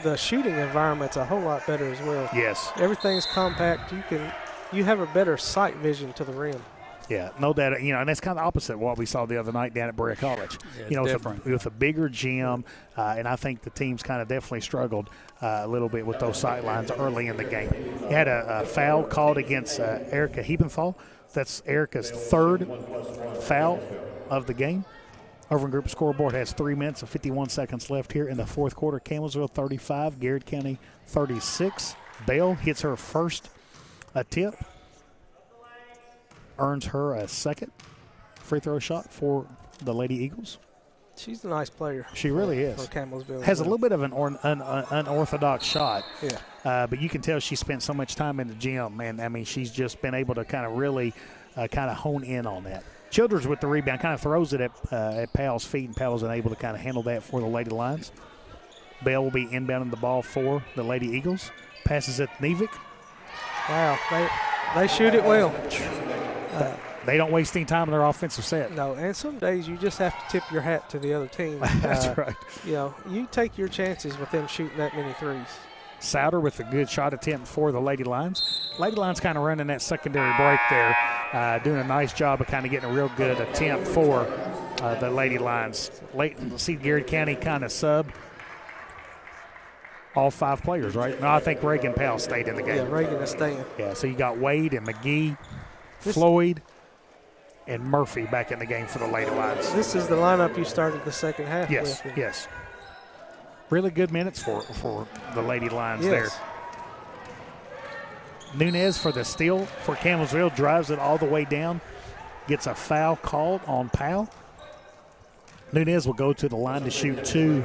the shooting environment's a whole lot better as well. Yes. Everything's compact. You have a better sight vision to the rim. Yeah, no doubt. You know, and that's kind of opposite of what we saw the other night down at Berea College. Yeah, you know, different. with a bigger gym, and I think the teams kind of definitely struggled a little bit with those sight lines early in the game. You had a foul called against Erica Hebenthal. That's Erica's 3rd foul of the game. Over in group scoreboard has 3 minutes and 51 seconds left here in the 4th quarter. Campbellsville 35, Garrard County 36. Bell hits her first attempt. Earns her a 2nd free throw shot for the Lady Eagles. She's a nice player. She really is. For Campbellsville. Has a little bit of an unorthodox shot. Yeah. But you can tell she spent so much time in the gym, and I mean, she's just been able to kind of really kind of hone in on that. Childers with the rebound kind of throws it at Powell's feet, and Powell's unable to kind of handle that for the Lady Lions. Bell will be inbounding the ball for the Lady Eagles. Passes it to Nevik. Wow, they shoot it well. They don't waste any time in their offensive set. No, and some days you just have to tip your hat to the other team. That's right. You know, you take your chances with them shooting that many threes. Souter with a good shot attempt for the Lady Lions. Lady Lions kind of running that secondary break there, doing a nice job of kind of getting a real good attempt for the Lady Lions. See Garrard County kind of sub all 5 players, right? No, I think Reagan Powell stayed in the game. Yeah, Reagan is staying. Yeah, so you got Wade and McGee, Floyd, and Murphy back in the game for the Lady Lions. This is the lineup you started the second half with. Yes. Really good minutes for the Lady Lions there. Nunez for the steal for Campbellsville, drives it all the way down, gets a foul called on Powell. Nunez will go to the line to shoot 2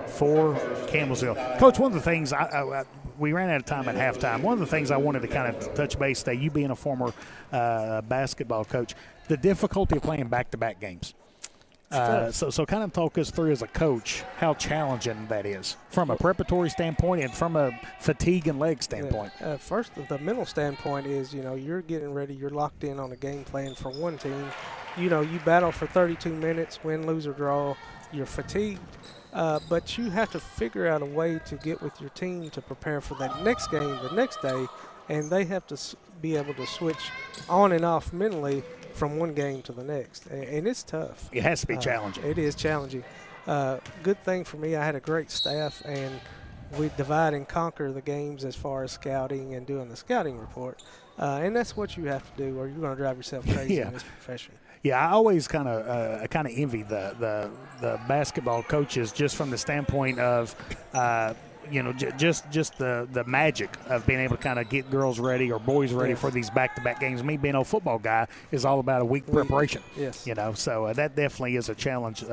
for Campbellsville. Coach, one of the things we ran out of time at halftime. One of the things I wanted to kind of touch base today, you being a former basketball coach, the difficulty of playing back-to-back games. So kind of talk us through as a coach how challenging that is from a preparatory standpoint and from a fatigue and leg standpoint. First, the mental standpoint is, you know, you're getting ready, you're locked in on a game plan for one team. You know, you battle for 32 minutes, win, lose, or draw. You're fatigued, but you have to figure out a way to get with your team to prepare for that next game the next day, and they have to be able to switch on and off mentally from one game to the next, and it's tough. It has to be challenging. It is challenging. Good thing for me, I had a great staff, and we divide and conquer the games as far as scouting and doing the scouting report, and that's what you have to do, or you're going to drive yourself crazy in this profession. Yeah, I always kind of envy the basketball coaches just from the standpoint of just the magic of being able to kind of get girls ready or boys ready for these back-to-back games. Me being a football guy is all about a week preparation. Yes. So that definitely is a challenge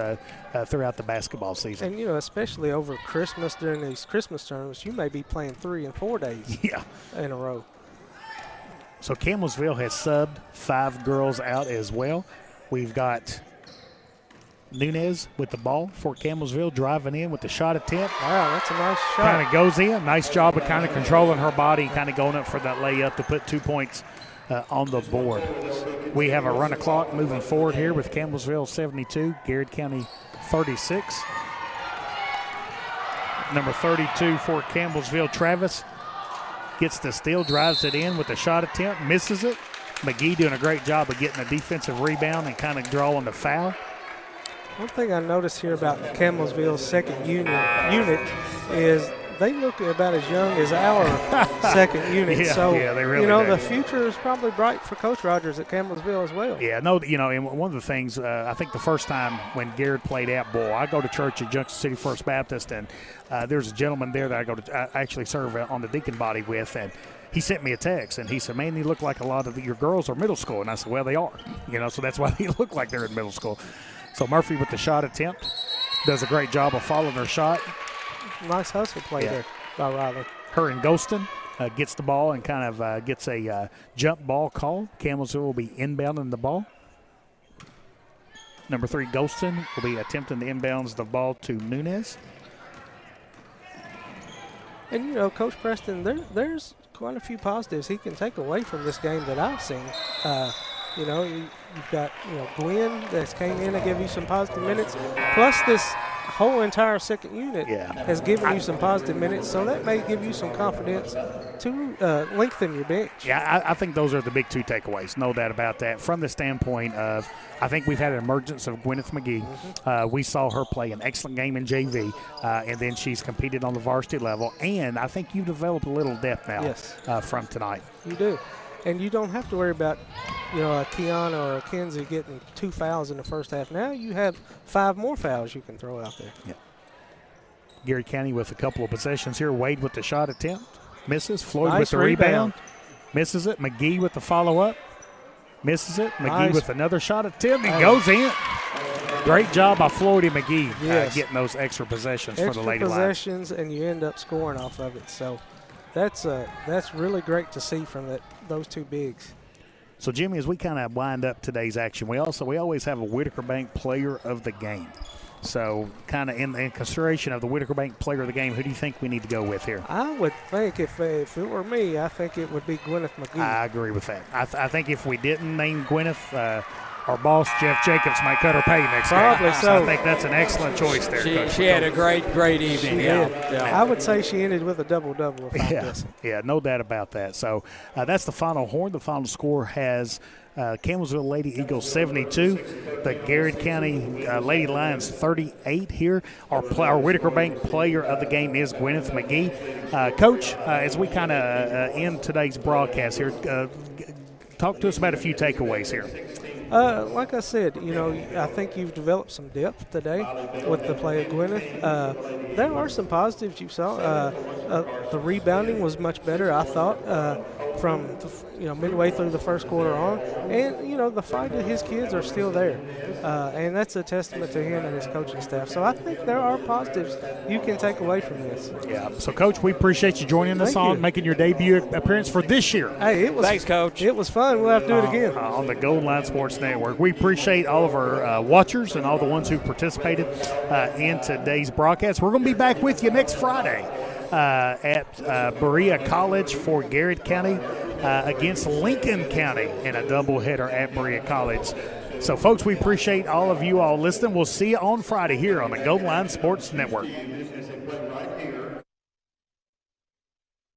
throughout the basketball season. And, especially over Christmas, during these Christmas tournaments, you may be playing 3 and 4 days in a row. So Campbellsville has subbed 5 girls out as well. We've got Nunez with the ball for Campbellsville, driving in with the shot attempt. Wow, that's a nice shot. Kind of goes in. Nice job of kind of controlling her body, kind of going up for that layup to put 2 points on the board. We have a run of clock moving forward here with Campbellsville 72, Garrard County 36. Number 32 for Campbellsville, Travis, gets the steal, drives it in with the shot attempt, misses it. McGee doing a great job of getting a defensive rebound and kind of drawing the foul. One thing I noticed here about Campbellsville's second unit is they look about as young as our second unit. They really do. The future is probably bright for Coach Rogers at Campbellsville as well. Yeah, and one of the things, I think the first time when Garrard played at Bull, I go to church at Junction City First Baptist, and there's a gentleman there that I actually serve on the deacon body with, and he sent me a text, and he said, man, you look like a lot of your girls are middle school. And I said, well, they are. So that's why they look like they're in middle school. So Murphy with the shot attempt does a great job of following her shot. Nice hustle play there by Riley. Her and Golston gets the ball and kind of gets a jump ball call. Campbellsville will be inbounding the ball. Number 3, Golston, will be attempting to inbounds the ball to Nunez. And, Coach Preston, there's quite a few positives he can take away from this game that I've seen. You've got, Gwen that's came in to give you some positive minutes, plus this whole entire second unit has given you some positive minutes, so that may give you some confidence to lengthen your bench. Yeah, I think those are the big 2 takeaways, no doubt about that. From the standpoint of, I think we've had an emergence of Gwyneth McGee. We saw her play an excellent game in JV, and then she's competed on the varsity level, and I think you've developed a little depth now from tonight. You do. And you don't have to worry about, a Kiana or a Kenzie getting 2 fouls in the first half. Now you have 5 more fouls you can throw out there. Yeah. Garrard County with a couple of possessions here. Wade with the shot attempt. Misses. Floyd with the rebound. Misses it. McGee with the follow-up. Misses it. McGee with another shot attempt. He goes in. Great job by Floyd and McGee getting those extra possessions for the Lady Lions. Extra possessions, and you end up scoring off of it. So that's really great to see from those 2 bigs. So, Jimmy, as we kind of wind up today's action, we always have a Whitaker Bank player of the game. So, kind of in consideration of the Whitaker Bank player of the game, who do you think we need to go with here? I would think if it were me, I think it would be Gwyneth McGee. I agree with that. I think if we didn't name Gwyneth, our boss, Jeff Jacobs, might cut her pay next game. Probably so. I think that's an excellent choice there. She had a great evening. I would say she ended with a double-double if I'm guessing. Yeah, no doubt about that. So that's the final horn. The final score has Campbellsville Lady Eagles 72, the Garrard County Lady Lions 38 here. Our Whitaker Bank player of the game is Gwyneth McGee. Coach, as we kind of end today's broadcast here, talk to us about a few takeaways here. Like I said, I think you've developed some depth today with the play of Gwyneth. There are some positives you saw. The rebounding was much better, I thought, from midway through the first quarter on. And, the fight of his kids are still there. And that's a testament to him and his coaching staff. So I think there are positives you can take away from this. Yeah. So, Coach, we appreciate you joining us making your debut appearance for this year. Hey, thanks, Coach. It was fun. We'll have to do it again. On the Golden Line Sports Network. We appreciate all of our watchers and all the ones who participated in today's broadcast. We're going to be back with you next Friday at Berea College for Garrard County against Lincoln County in a doubleheader at Berea College. So, folks, we appreciate all of you all listening. We'll see you on Friday here on the Golden Line Sports Network.